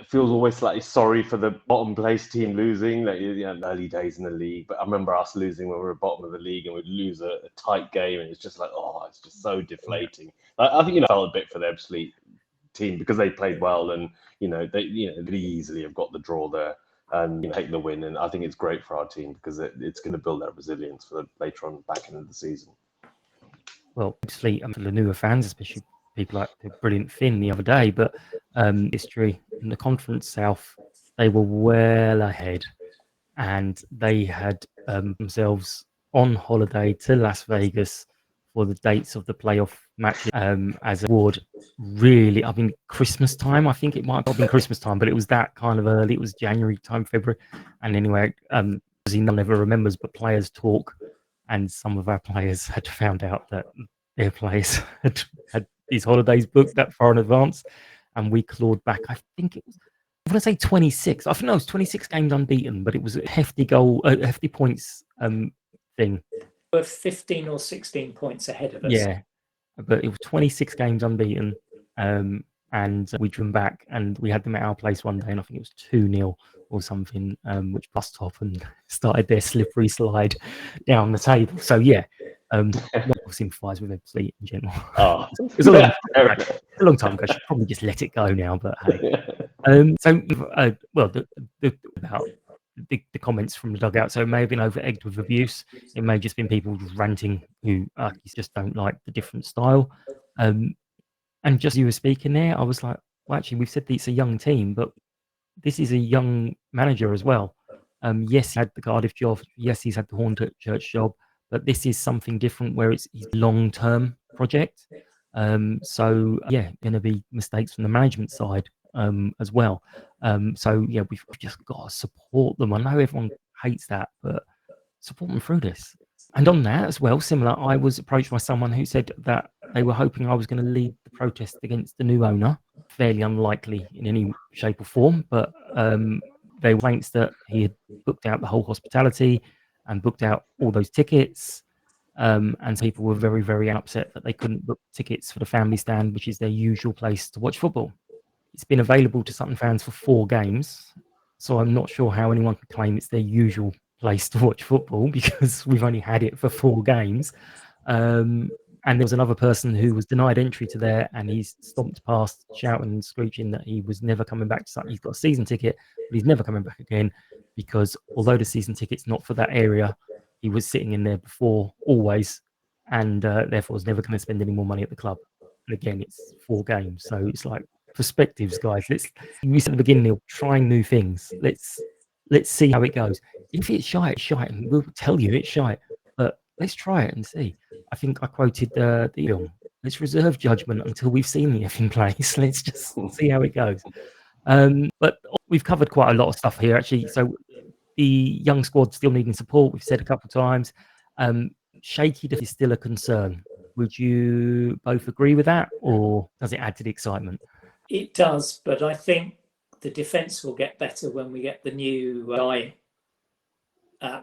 feels always slightly sorry for the bottom place team losing, early days in the league. But I remember us losing when we were bottom of the league and we'd lose a tight game, and it's just like, it's just so deflating. I think felt a bit for the Ebbsfleet team because they played well, and they could easily have got the draw there and take the win. And I think it's great for our team because it's going to build that resilience for later on back into the season. Well, obviously, for the newer fans, especially people like the brilliant Finn the other day, but history in the Conference South, they were well ahead, and they had themselves on holiday to Las Vegas for the dates of the playoff match as a award. Really, Christmas time. I think it might have been Christmas time, but it was that kind of early. It was January time, February. And anyway, obviously none ever remembers, but players talk, and some of our players had found out that their players had these holidays booked that far in advance, and we clawed back. I think it was I want to say 26. I think no, it was 26 games unbeaten, but it was a hefty hefty points thing. We're 15 or 16 points ahead of us. Yeah, but it was 26 games unbeaten, and we drew them back, and we had them at our place one day, and I think it was 2-0 or something, which bust off and started their slippery slide down the table. So yeah, not sympathise with Ebbsfleet in general. Oh, It was a long time ago. I should probably just let it go now, but hey. About the comments from the dugout. So it may have been over egged with abuse. It may have just been people just ranting who just don't like the different style. And just as you were speaking there, I was like, well, actually, we've said that it's a young team, but this is a young manager as well. Yes, he had the Cardiff job. Yes, he's had the Hornchurch job, but this is something different where it's his long-term project. So yeah, going to be mistakes from the management side as well. So yeah, we've just got to support them. I know everyone hates that, but support them through this. And on that as well, similar, I was approached by someone who said that they were hoping I was going to lead the protest against the new owner. Fairly unlikely in any shape or form, but they were thanks that he had booked out the whole hospitality and booked out all those tickets. And people were very, very upset that they couldn't book tickets for the family stand, which is their usual place to watch football. It's been available to Sutton fans for 4 games, so I'm not sure how anyone can claim it's their usual place to watch football because we've only had it for 4 games. And there was another person who was denied entry to there, and he's stomped past shouting and screeching that he was never coming back to Sutton. He's got a season ticket, but he's never coming back again because although the season ticket's not for that area, he was sitting in there before always, and therefore was never going to spend any more money at the club. And again, it's 4 games, so it's like perspectives, guys. We said at the beginning, Neil, trying new things. Let's see how it goes. If it's shite, it's shite, and we'll tell you it's shite. But let's try it and see. I think I quoted the film. Let's reserve judgment until we've seen the effing place. Let's just see how it goes. But we've covered quite a lot of stuff here, actually. So the young squad still needing support. We've said a couple of times. Shaky is still a concern. Would you both agree with that, or does it add to the excitement? It does, but I think the defence will get better when we get the new guy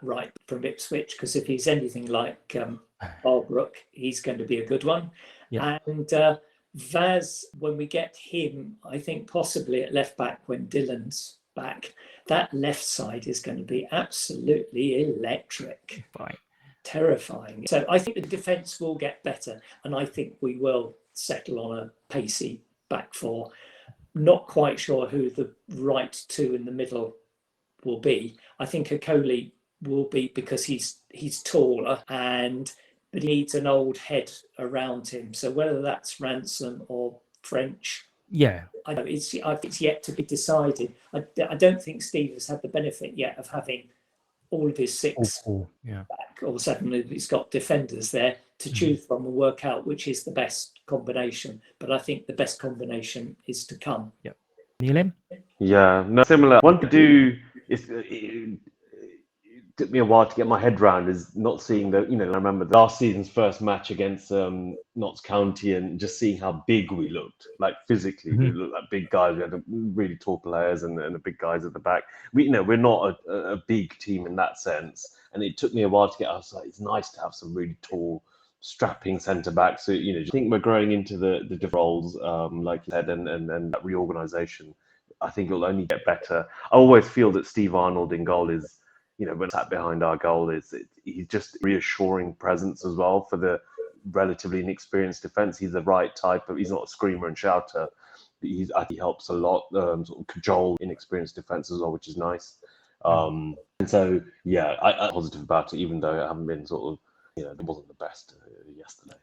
right from Ipswich, because if he's anything like Albrook, he's going to be a good one. Yeah. And Vaz, when we get him, I think possibly at left back when Dylan's back, that left side is going to be absolutely electric. Right. Terrifying. So I think the defence will get better, and I think we will settle on a pacey back 4. Not quite sure who the right 2 in the middle will be. I think Okoli will be because he's taller, but he needs an old head around him. So whether that's Ransom or French, yeah, I know it's yet to be decided. I don't think Steve has had the benefit yet of having all of his 6 back, or 7. He's got defenders there to choose from and work out which is the best combination. But I think the best combination is to come. Yep. Neil? Yeah, no, similar. One to do is it took me a while to get my head around is not seeing I remember the last season's first match against Notts County and just seeing how big we looked, like physically. We looked like big guys. We had really tall players and the big guys at the back. We're not a big team in that sense. And it took me a while to get. I was like, it's nice to have some really tall, strapping centre backs. So I think we're growing into the different roles, like you said, and that reorganisation. I think it'll only get better. I always feel that Steve Arnold in goal is, when sat behind our goal, he's just a reassuring presence as well for the relatively inexperienced defence. He's the right type of. He's not a screamer and shouter. But I think he helps a lot, sort of cajole inexperienced defence as well, which is nice. And so, yeah, I'm positive about it, even though I haven't been sort of, it wasn't the best yesterday.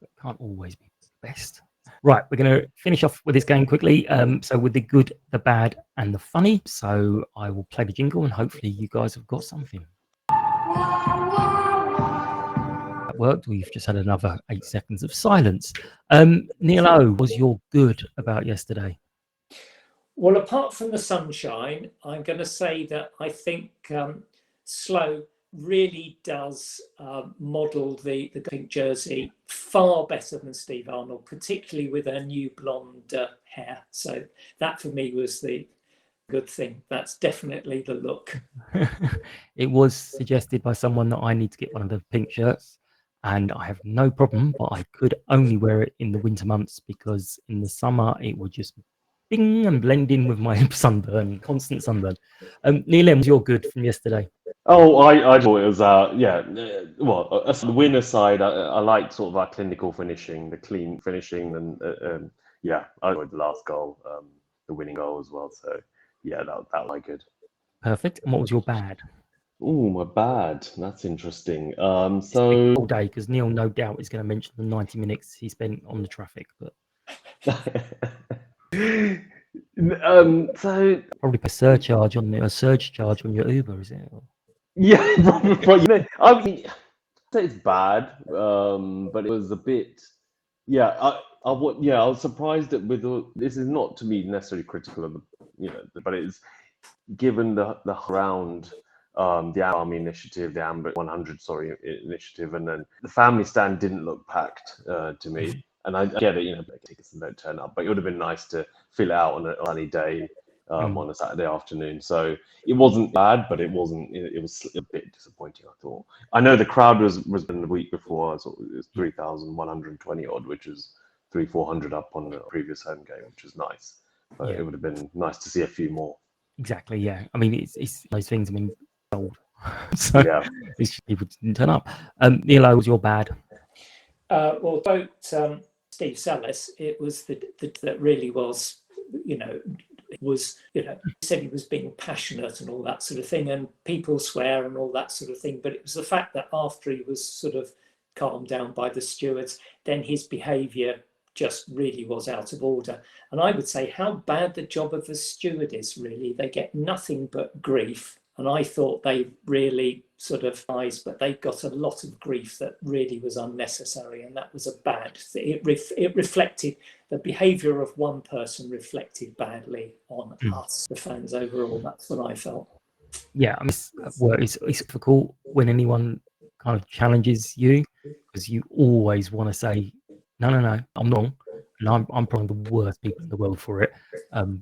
It can't always be the best. Right, we're going to finish off with this game quickly. So with the good, the bad, and the funny. So I will play the jingle, and hopefully you guys have got something. That worked. We've just had another 8 seconds of silence. Neil O, what was your good about yesterday? Well, apart from the sunshine, I'm going to say that I think Slow really does model the pink jersey far better than Steve Arnold, particularly with her new blonde hair. So that for me was the good thing. That's definitely the look. It was suggested by someone that I need to get one of the pink shirts, and I have no problem, but I could only wear it in the winter months because in the summer it would just bing and blend in with my sunburn, constant sunburn. Neil, was your good from yesterday? Oh, I thought it was the winner side. I like sort of our clinical finishing, the clean finishing, and I enjoyed the last goal, the winning goal as well. So yeah, that was my good. Perfect. And what was your bad? Oh, my bad. That's interesting. All day, because Neil no doubt is going to mention the 90 minutes he spent on the traffic, but so probably a surge charge on your Uber, is it? yeah, probably, I mean, say it's bad, but it was a bit. Yeah, I was surprised that this is not to me necessarily critical of but it's given the round. The Army initiative, the Amber 100, initiative, and then the family stand didn't look packed to me. And I get it, tickets don't turn up, but it would have been nice to fill it out on a sunny day on a Saturday afternoon. So it wasn't bad, but it wasn't. It was a bit disappointing, I thought. I know the crowd was in the week before, so it was 3,120 odd, which is 300-400 up on the previous home game, which was nice. But it would have been nice to see a few more. Exactly. Yeah. I mean, it's those things. I mean. So yeah, people didn't turn up. Neil, was your bad? Well, about Steve Salis, it was that really was, he said he was being passionate and all that sort of thing, and people swear and all that sort of thing. But it was the fact that after he was sort of calmed down by the stewards, then his behaviour just really was out of order. And I would say how bad the job of the steward is, really. They get nothing but grief. And I thought they really sort of but they got a lot of grief that really was unnecessary, and that was a bad thing. It reflected the behaviour of one person reflected badly on us, the fans overall. That's what I felt. Yeah, I mean, it's difficult when anyone kind of challenges you, because you always want to say, no, I'm wrong, and I'm probably the worst people in the world for it.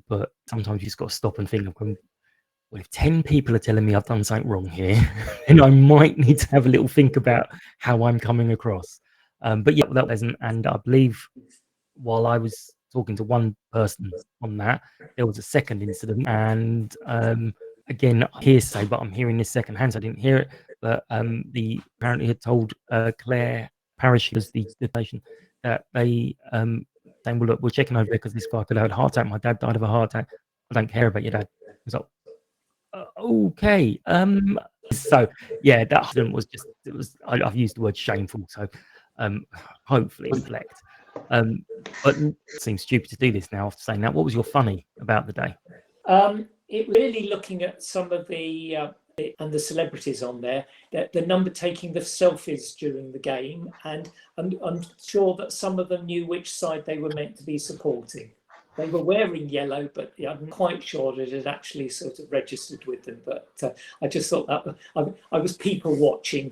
But sometimes you just got to stop and think of. Well, if 10 people are telling me I've done something wrong here, then I might need to have a little think about how I'm coming across. But yeah, that wasn't. And I believe while I was talking to one person on that, there was a second incident. And again, hearsay, but I'm hearing this secondhand, so I didn't hear it. But the apparently had told Claire Parish, who was the station, that they saying, well, look, we're checking over there because this guy could have had a heart attack. My dad died of a heart attack. I don't care about your dad. I was like, okay. So yeah, that accident was just, I've used the word shameful, so hopefully it reflects. But it seems stupid to do this now after saying that. What was your funny about the day? It really, looking at some of the and the celebrities on there, the number taking the selfies during the game, and I'm sure that some of them knew which side they were meant to be supporting. They were wearing yellow, but I'm quite sure that it actually sort of registered with them. But I just thought that I was people watching.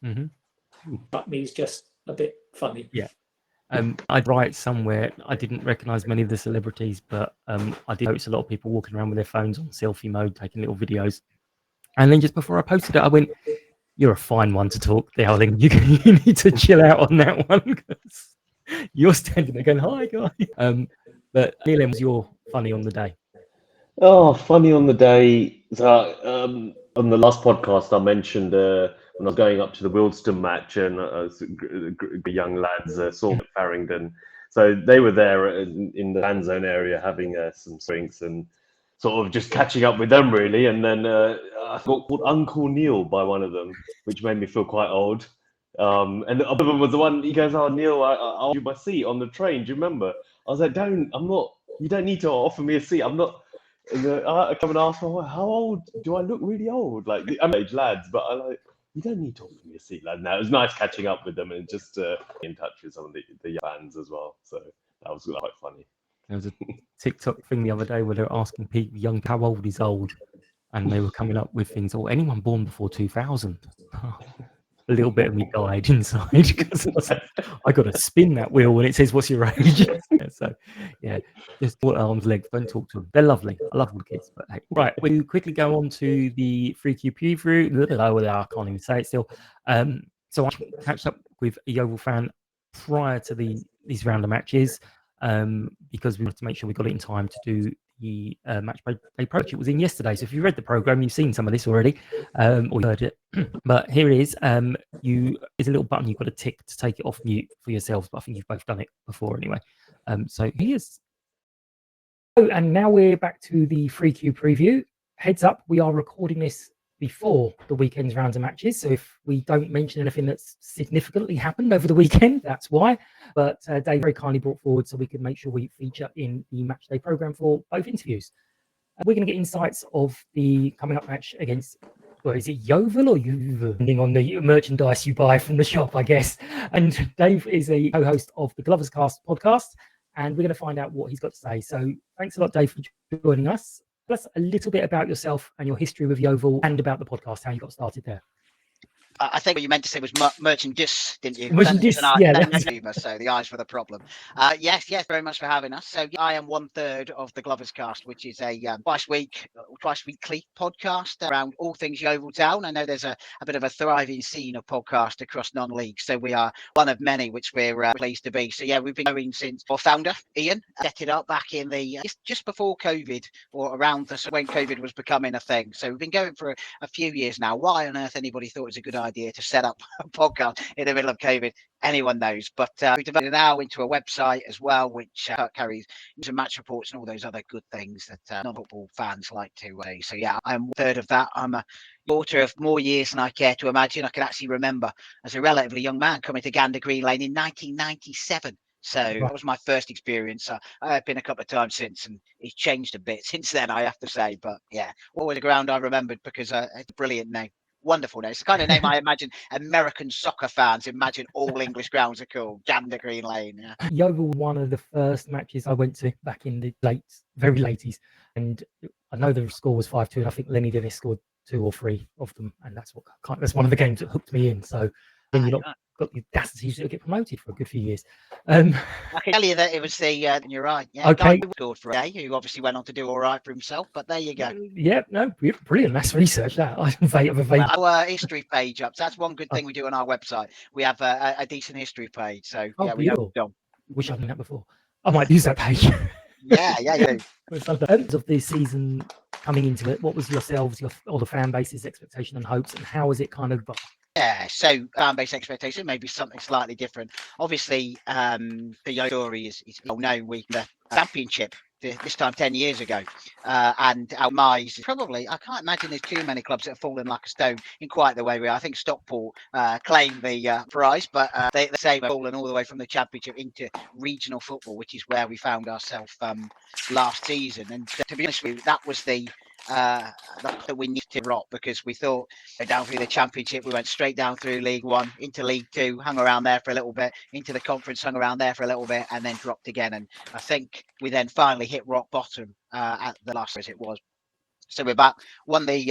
Mm-hmm. That means just a bit funny. Yeah. I'd write somewhere, I didn't recognise many of the celebrities, but I did notice a lot of people walking around with their phones on selfie mode, taking little videos. And then just before I posted it, I went, you're a fine one to talk, darling. You need to chill out on that one, because you're standing there going, hi, guy. But Neil, was your funny on the day? Oh, funny on the day. So, on the last podcast, I mentioned when I was going up to the Wilston match, and the young lads saw Farringdon. So they were there in the fan zone area having some drinks and sort of just catching up with them, really. And then I got called Uncle Neil by one of them, which made me feel quite old. And the other one was the one, he goes, oh, Neil, I'll give you my seat on the train. Do you remember? I was like, you don't need to offer me a seat. I'm not. I come and ask, well, how old do I look? Really old, like I'm age lads, but I like, you don't need to offer me a seat, lad. Now it was nice catching up with them and just in touch with some of the fans as well. So that was quite funny. There was a TikTok thing the other day where they were asking people, young, how old is old, and they were coming up with things. Oh, anyone born before 2000? A little bit of me died inside because I got to spin that wheel when it says, what's your age? So, yeah, just all arms, legs. Don't talk to them. They're lovely. I love all the kids. But hey, right, we'll quickly go on to the 3Q preview. I can't even say it still. So I catched up with a Yeovil fan prior to these round of matches because we wanted to make sure we got it in time to do the match by approach. It was in yesterday, so if you read the program, you've seen some of this already, or you heard it. But here it is. There's a little button you've got to tick to take it off mute for yourselves, but I think you've both done it before anyway. So here's. Oh, and now we're back to the 3Q preview. Heads up, we are recording this before the weekend's rounds of matches. So if we don't mention anything that's significantly happened over the weekend, that's why. But Dave very kindly brought forward so we could make sure we feature in the match day program for both interviews. We're going to get insights of the coming up match against, well, is it Yeovil or Yeovil? Depending on the merchandise you buy from the shop, I guess. And Dave is a co-host of the Glovers Cast podcast, and we're going to find out what he's got to say. So thanks a lot, Dave, for joining us. Tell us a little bit about yourself and your history with Yeovil and about the podcast, how you got started there. I think what you meant to say was merchandise, didn't you? Merchandise, yeah. So the eyes were the problem. Yes, very much for having us. So I am 1/3 of the Glovers Cast, which is a twice weekly podcast around all things Yeovil Town. I know there's a bit of a thriving scene of podcast across non-league, so we are one of many, which we're pleased to be. So yeah, we've been going since our founder Ian set it up back in the just before COVID, or around when COVID was becoming a thing. So we've been going for a few years now. Why on earth anybody thought it was a good idea to set up a podcast in the middle of COVID, anyone knows. But we've developed it now into a website as well, which carries some match reports and all those other good things that non-football fans like to do. So yeah, I'm 1/3 of that. I'm a daughter of more years than I care to imagine. I can actually remember as a relatively young man coming to Gander Green Lane in 1997. So that was my first experience. I've been a couple of times since, and it's changed a bit since then, I have to say. But yeah, always a ground I remembered because it's a brilliant name. Wonderful name. It's the kind of name I imagine American soccer fans imagine all English grounds are called. Gander Green Lane. Yeah. Yeovil, one of the first matches I went to back in the very late, and I know the score was 5-2, and I think Lenny Dennis scored 2 or 3 of them, and that's one of the games that hooked me in. So then you got the audacity to get promoted for a good few years. I can tell you that it was you're right. Yeah, okay. Guy who scored for a, who obviously went on to do all right for himself, but there you go. Yeah, no, brilliant. That's research. That our history page up. So that's one good thing we do on our website. We have a decent history page. So yeah, we know. Wish I'd done that before. I might use that page. Yeah, you do. In terms of the season coming into it, what was yourselves, or the fan base's expectation and hopes, and how has it kind of? Yeah, so fan base expectation maybe something slightly different. Obviously, the Yeovil story is well known. We the championship this time 10 years ago, and our Mize probably, I can't imagine there's too many clubs that have fallen like a stone in quite the way we are. I think Stockport claimed the prize, but they say we've fallen all the way from the championship into regional football, which is where we found ourselves last season. And to be honest with you, that was the that we need to rock, because we thought down through the championship, we went straight down through League One into League Two, hung around there for a little bit, into the conference, hung around there for a little bit, and then dropped again. And I think we then finally hit rock bottom at the last race it was. So we're back, won the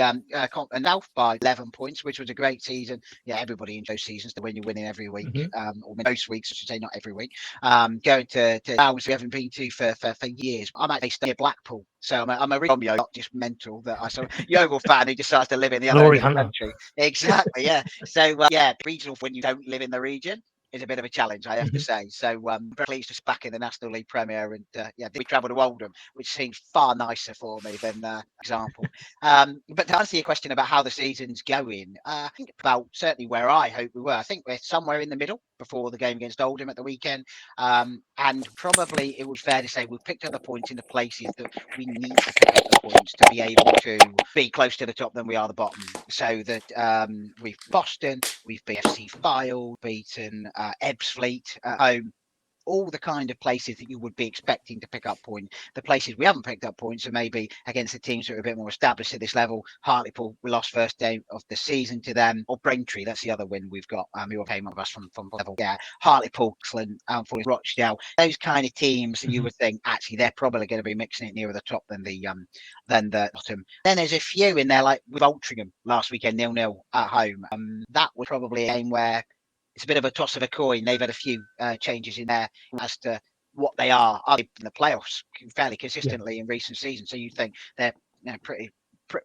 now by 11 points, which was a great season. Yeah, everybody enjoys seasons when you're winning every week, or most weeks, I should say, not every week. Going to towns we haven't been to for years. I'm actually staying at Blackpool, so I'm a Romeo, not just mental. That I saw Yeovil fan who decides to live in the other country. Exactly, yeah. So yeah, regional when you don't live in the region is a bit of a challenge, I have to say. So I'm very pleased to be back in the National League Premier, and we travel to Oldham, which seems far nicer for me than example. But to answer your question about how the season's going, I think about certainly where I hope we were. I think we're somewhere in the middle before the game against Oldham at the weekend, and probably it would be fair to say we've picked up the points in the places that we need to pick up the points to be able to be close to the top than we are the bottom. So that we've Boston, we've beat FC Fylde, beaten Ebbsfleet at home. All the kind of places that you would be expecting to pick up points. The places we haven't picked up points are maybe against the teams that are a bit more established at this level. Hartlepool, we lost first day of the season to them, or Braintree, that's the other win we've got, who came up with us from level. Yeah, Hartlepool, excellent, for Rochdale. Those kind of teams that you would think actually they're probably going to be mixing it nearer the top than the bottom. Then there's a few in there, like with Altrincham last weekend, 0-0 at home. That was probably a game where it's a bit of a toss of a coin. They've had a few changes in there as to what they are in the playoffs fairly consistently in recent seasons. So you'd think they're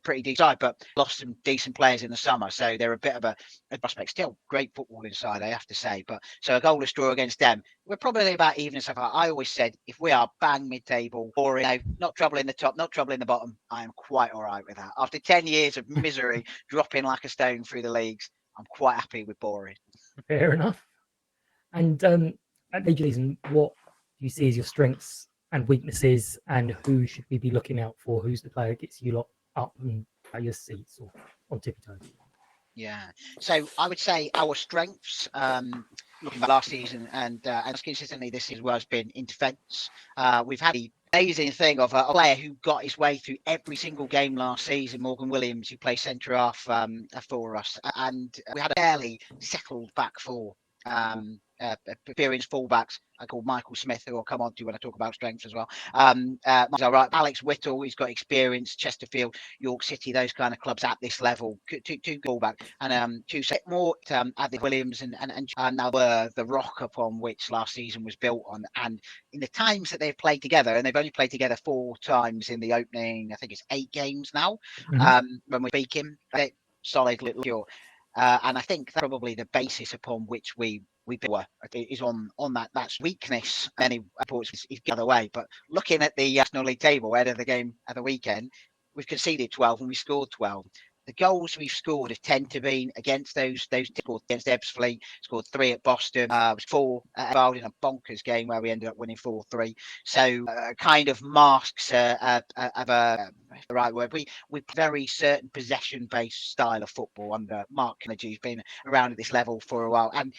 pretty decent side, but lost some decent players in the summer, so they're a bit of a prospect. Still great football inside, I have to say. But so a goalless draw against them, we're probably about even so far. I always said if we are bang mid-table or not trouble in the top, not trouble in the bottom, I am quite all right with that. After 10 years of misery, dropping like a stone through the leagues, I'm quite happy with boring. Fair enough. And at League season, what do you see as your strengths and weaknesses, and who should we be looking out for? Who's the player that gets you lot up and at your seats or on tippy toes? Yeah, so I would say our strengths, looking at last season and consistently this season, has been in defence. We've had the amazing thing of a player who got his way through every single game last season, Morgan Williams, who plays centre half for us, and we had a fairly settled back four. Experienced fullbacks called Michael Smith, who I'll come on to when I talk about strengths as well. Right, Alex Whittle, who's got experience, Chesterfield, York City, those kind of clubs at this level. Two fullback and two more Adley Williams and now the rock upon which last season was built on. And in the times that they've played together, and they've only played together 4 times in the opening, I think it's 8 games now. When we're speaking, solid little cure. And I think that's probably the basis upon which we is on that's weakness. Many reports is the other way. But looking at the National League table ahead of the game at the weekend, we've conceded 12 and we scored 12. The goals we've scored have tend to be against those against Ebbsfleet, scored 3 at Boston, 4 at Ebbsfleet in a bonkers game where we ended up winning 4-3. So kind of masks of the right word. We very certain possession-based style of football under Mark Kennedy, who's been around at this level for a while. And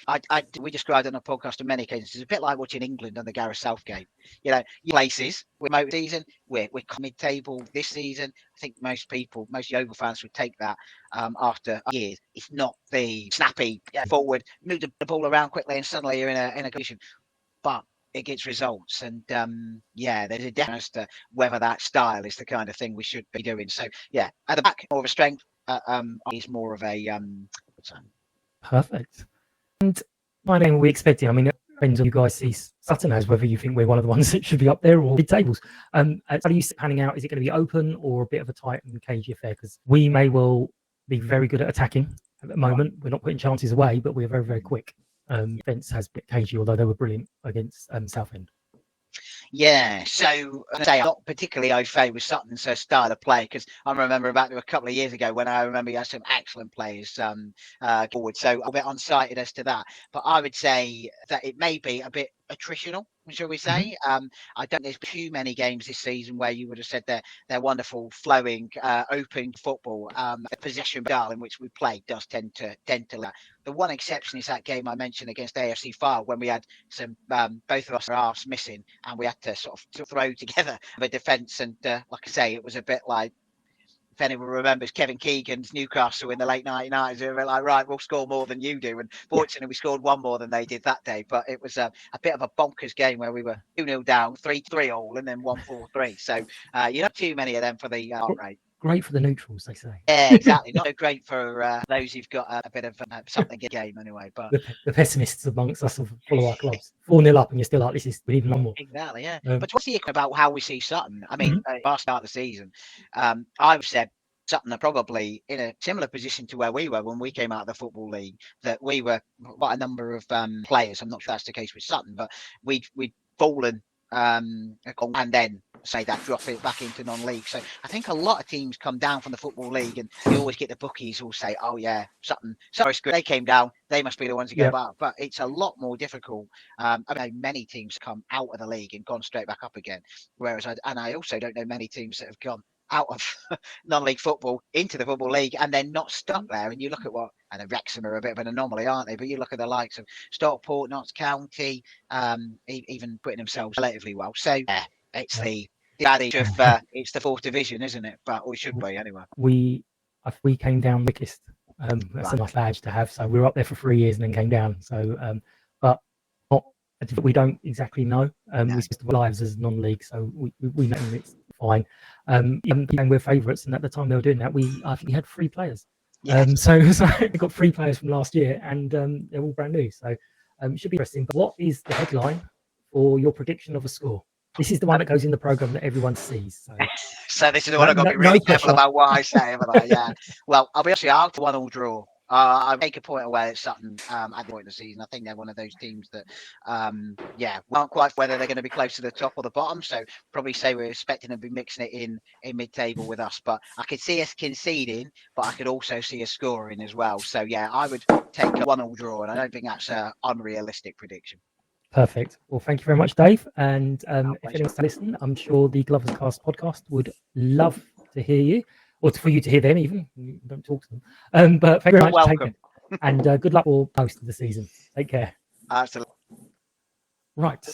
we described on a podcast on many occasions, it's a bit like watching England under Gareth Southgate. You know, places we're motor season, we're mid-table this season. I think most Yeovil fans would take that after years. It's not the snappy forward, move the ball around quickly and suddenly you're in a position, but it gets results. And there's a difference as to whether that style is the kind of thing we should be doing. So yeah, at the back, more of a strength is more of a Perfect. And my name, we expecting. I mean, it depends on you guys see Sutton as whether you think we're one of the ones that should be up there or mid tables. How do you see it panning out? Is it going to be open or a bit of a tight and cagey affair? Because we may well be very good at attacking at the moment. We're not putting chances away, but we're very, very quick. Defence has been cagey, although they were brilliant against Southend. Yeah, so I say I'm not particularly au fait with Sutton's style of play, because I remember about a couple of years ago when I remember you had some excellent players forward. So I'm a bit unsighted as to that, but I would say that it may be a bit attritional, shall we say. I don't think there's too many games this season where you would have said they're wonderful, flowing, open football. The possession style in which we play does tend to that. The one exception is that game I mentioned against AFC File when we had some both of us are arse missing and we had to sort of throw together the defence. And like I say, it was a bit like, if anyone remembers Kevin Keegan's Newcastle in the late 1990s, they were like, right, we'll score more than you do. And fortunately, we scored 1 more than they did that day. But it was a bit of a bonkers game where we were 2-0 down, 3-3 all, and then 1-4-3. So you don't have too many of them for the heart rate. Great for the neutrals, they say. Yeah, exactly. Not so great for those who've got a bit of something in the game anyway. But the pessimists amongst us will follow our clubs. 4-0 up and you're still like, this is even one more. Exactly, yeah. But what's the about how we see Sutton? I mean, last start of the season, I've said Sutton are probably in a similar position to where we were when we came out of the Football League, that we were quite a number of players. I'm not sure that's the case with Sutton, but we'd fallen and then say that drop it back into non-league. So I think a lot of teams come down from the Football League and you always get the bookies who say, oh yeah, Sutton, sorry, they came down, they must be the ones who go back. But it's a lot more difficult. I mean, many teams come out of the league and gone straight back up again. Whereas I also don't know many teams that have gone out of non-league football into the Football League and then not stuck there. And you look at and the Wrexham are a bit of an anomaly, aren't they? But you look at the likes of Stockport, Notts County, even putting themselves relatively well. So it's the adage of it's the 4th division, isn't it? But we should be anyway. We came down quickest. That's a nice badge to have. So we were up there for 3 years and then came down. So, but not. We don't exactly know. We spent our lives as non-league, so we know it's fine. And we're favourites, and at the time they were doing that, I think we had 3 players. So we got 3 players from last year, and they're all brand new. So it should be interesting. But what is the headline for your prediction of a score. This is the one that goes in the program that everyone sees. So, So this is the one I've got to be really careful about what I say, haven't I? Yeah. Well, I'll be honest with you, I'll have 1-1 draw. I make a point away at Sutton at the point of the season. I think they're one of those teams that, we aren't quite whether they're going to be close to the top or the bottom. So probably say we're expecting them to be mixing it in mid-table with us. But I could see us conceding, but I could also see us scoring as well. So yeah, I would take a 1-1 draw, and I don't think that's an unrealistic prediction. Perfect. Well, thank you very much, Dave. And if anyone wants to listen, I'm sure the Glovers Cast podcast would love to hear you, or for you to hear them even. You don't talk to them. But thank you very much. Welcome. And good luck for most of the season. Take care. Absolutely. Right.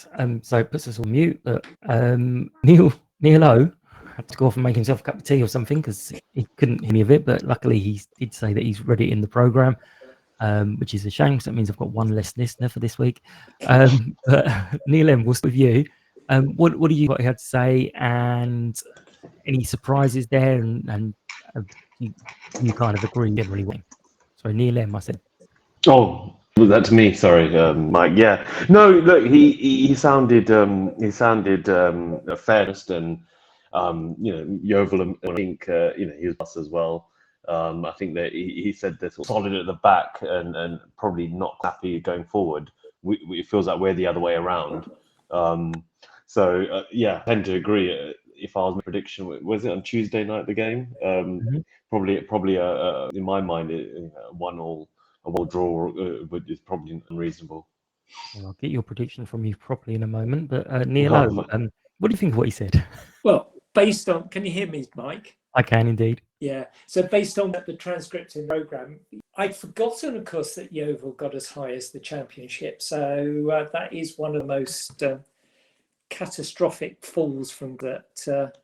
So it puts us on mute. But Neil O had to go off and make himself a cup of tea or something because he couldn't hear me of it. But luckily, he did say that he's ready in the program. Which is a shame because that means I've got one less listener for this week. But Neil M, we'll start with you. What do you got here to say, and any surprises there, and you kind of agree generally? Sorry, Neil M, I said. Oh, was that to me? Sorry, Mike. Yeah. No, look, he sounded fairness and Yeovil, I think he was us as well. I think that he said they're sort of solid at the back and probably not happy going forward. It feels like we're the other way around. I tend to agree. If I was my prediction, was it on Tuesday night the game? Probably in my mind, a 1-1 draw is probably unreasonable. Well, I'll get your prediction from you properly in a moment. But Neil, what do you think of what he said? Well, based on, can you hear me, Mike? I can indeed. Yeah. So based on the transcript in the programme, I'd forgotten, of course, that Yeovil got as high as the Championship. So that is one of the most catastrophic falls from that.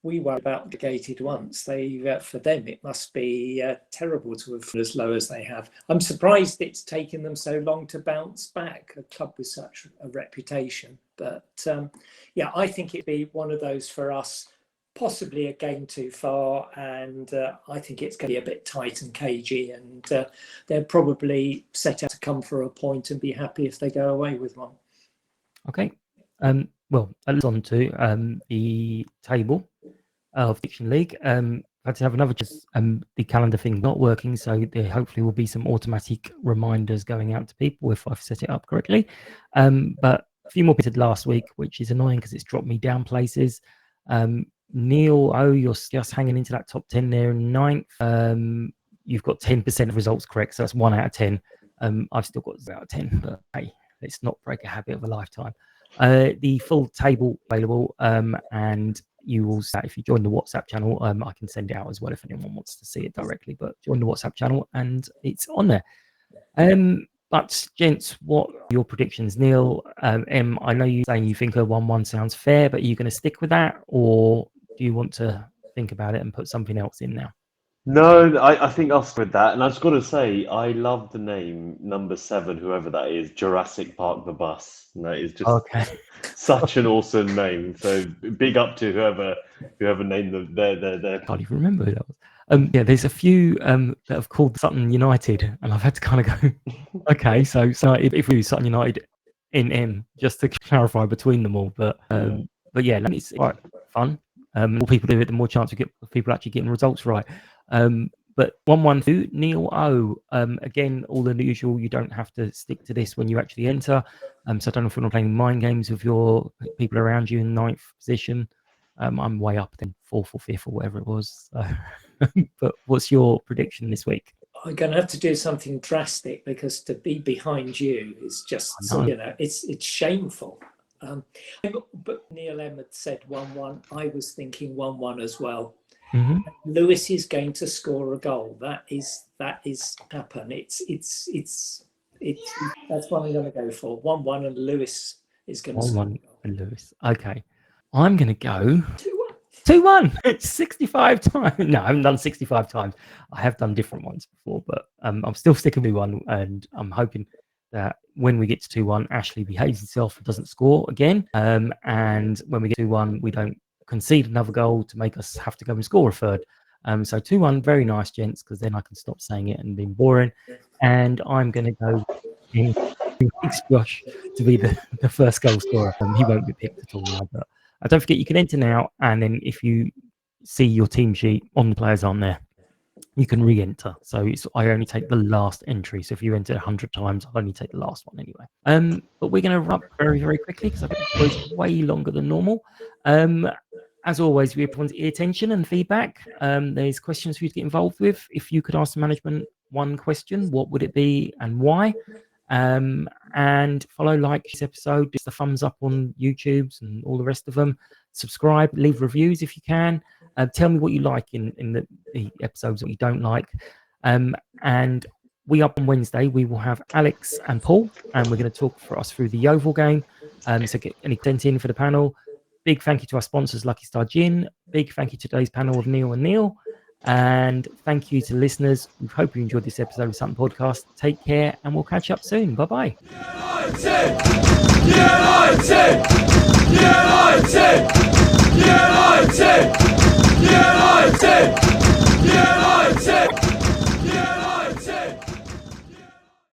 We were about negated once. For them, it must be terrible to have fallen as low as they have. I'm surprised it's taken them so long to bounce back, a club with such a reputation. But I think it'd be one of those for us, possibly a game too far, and I think it's going to be a bit tight and cagey, and they're probably set out to come for a point and be happy if they go away with one. Okay. Well, let's on to the table of Fiction League. I had to have another the calendar thing not working, so there hopefully will be some automatic reminders going out to people if I've set it up correctly. But a few more bits last week, which is annoying because it's dropped me down places. Neil, you're just hanging into that top 10 there in 9th. You've got 10% of results correct, so that's 1 out of 10. I've still got 0 out of 10, but hey, let's not break a habit of a lifetime. The full table available, and you will say if you join the WhatsApp channel, I can send it out as well if anyone wants to see it directly, but join the WhatsApp channel and it's on there. But gents, what are your predictions? Neil, I know you're saying you think a 1-1 sounds fair, but are you going to stick with that, or do you want to think about it and put something else in now? No, I think I'll stick with that. And I've just got to say, I love the name number 7, whoever that is, Jurassic Park the Bus. That is just such an awesome name. So big up to whoever named them. Their. Can't even remember who that was. There's a few that have called Sutton United, and I've had to kind of go, okay, so if we use Sutton United NM, just to clarify between them all. But it's quite fun. The more people do it, the more chance we get of people actually getting results right. But 1-1-2, Neil O. Again, all the usual. You don't have to stick to this when you actually enter. So I don't know if you're not playing mind games with your people around you in 9th position. I'm way up then 4th or 5th or whatever it was. But what's your prediction this week? I'm going to have to do something drastic because to be behind you is just, it's shameful. But Neil M had said 1-1. I was thinking 1-1 as well. Mm-hmm. Lewis is going to score a goal. That is happen. It's that's what I'm going to go for. 1-1, and Lewis is going to score. 1-1 and Lewis. Okay, I'm going to go 2-1. It's 65 times. No, I haven't done 65 times. I have done different ones before, but I'm still sticking with 1, and I'm hoping that when we get to 2-1, Ashley behaves himself and doesn't score again. And when we get to 2-1, we don't concede another goal to make us have to go and score a third. So 2-1, very nice, gents, because then I can stop saying it and being boring. And I'm going to go in Thanks, Josh, to be the first goal scorer. He won't be picked at all now. But don't forget, you can enter now, and then if you see your team sheet on the players on there, you can re-enter. So I only take the last entry. So if you enter 100 times, I'll only take the last one anyway. But we're going to wrap very, very quickly because I think it goes way longer than normal. As always, we want your attention and feedback. There's questions for you to get involved with. If you could ask the management one question, what would it be and why? And follow, like this episode, just the thumbs up on YouTube's and all the rest of them. Subscribe, leave reviews if you can. Tell me what you like in the episodes, what you don't like. And we up on Wednesday, we will have Alex and Paul, and we're going to talk for us through the Yeovil game. So get any content in for the panel. Big thank you to our sponsors, Lucky Star Gin. Big thank you to today's panel of Neil and Neil. And thank you to listeners. We hope you enjoyed this episode of Sutton Podcast. Take care, and we'll catch up soon. Bye-bye. United! United! United!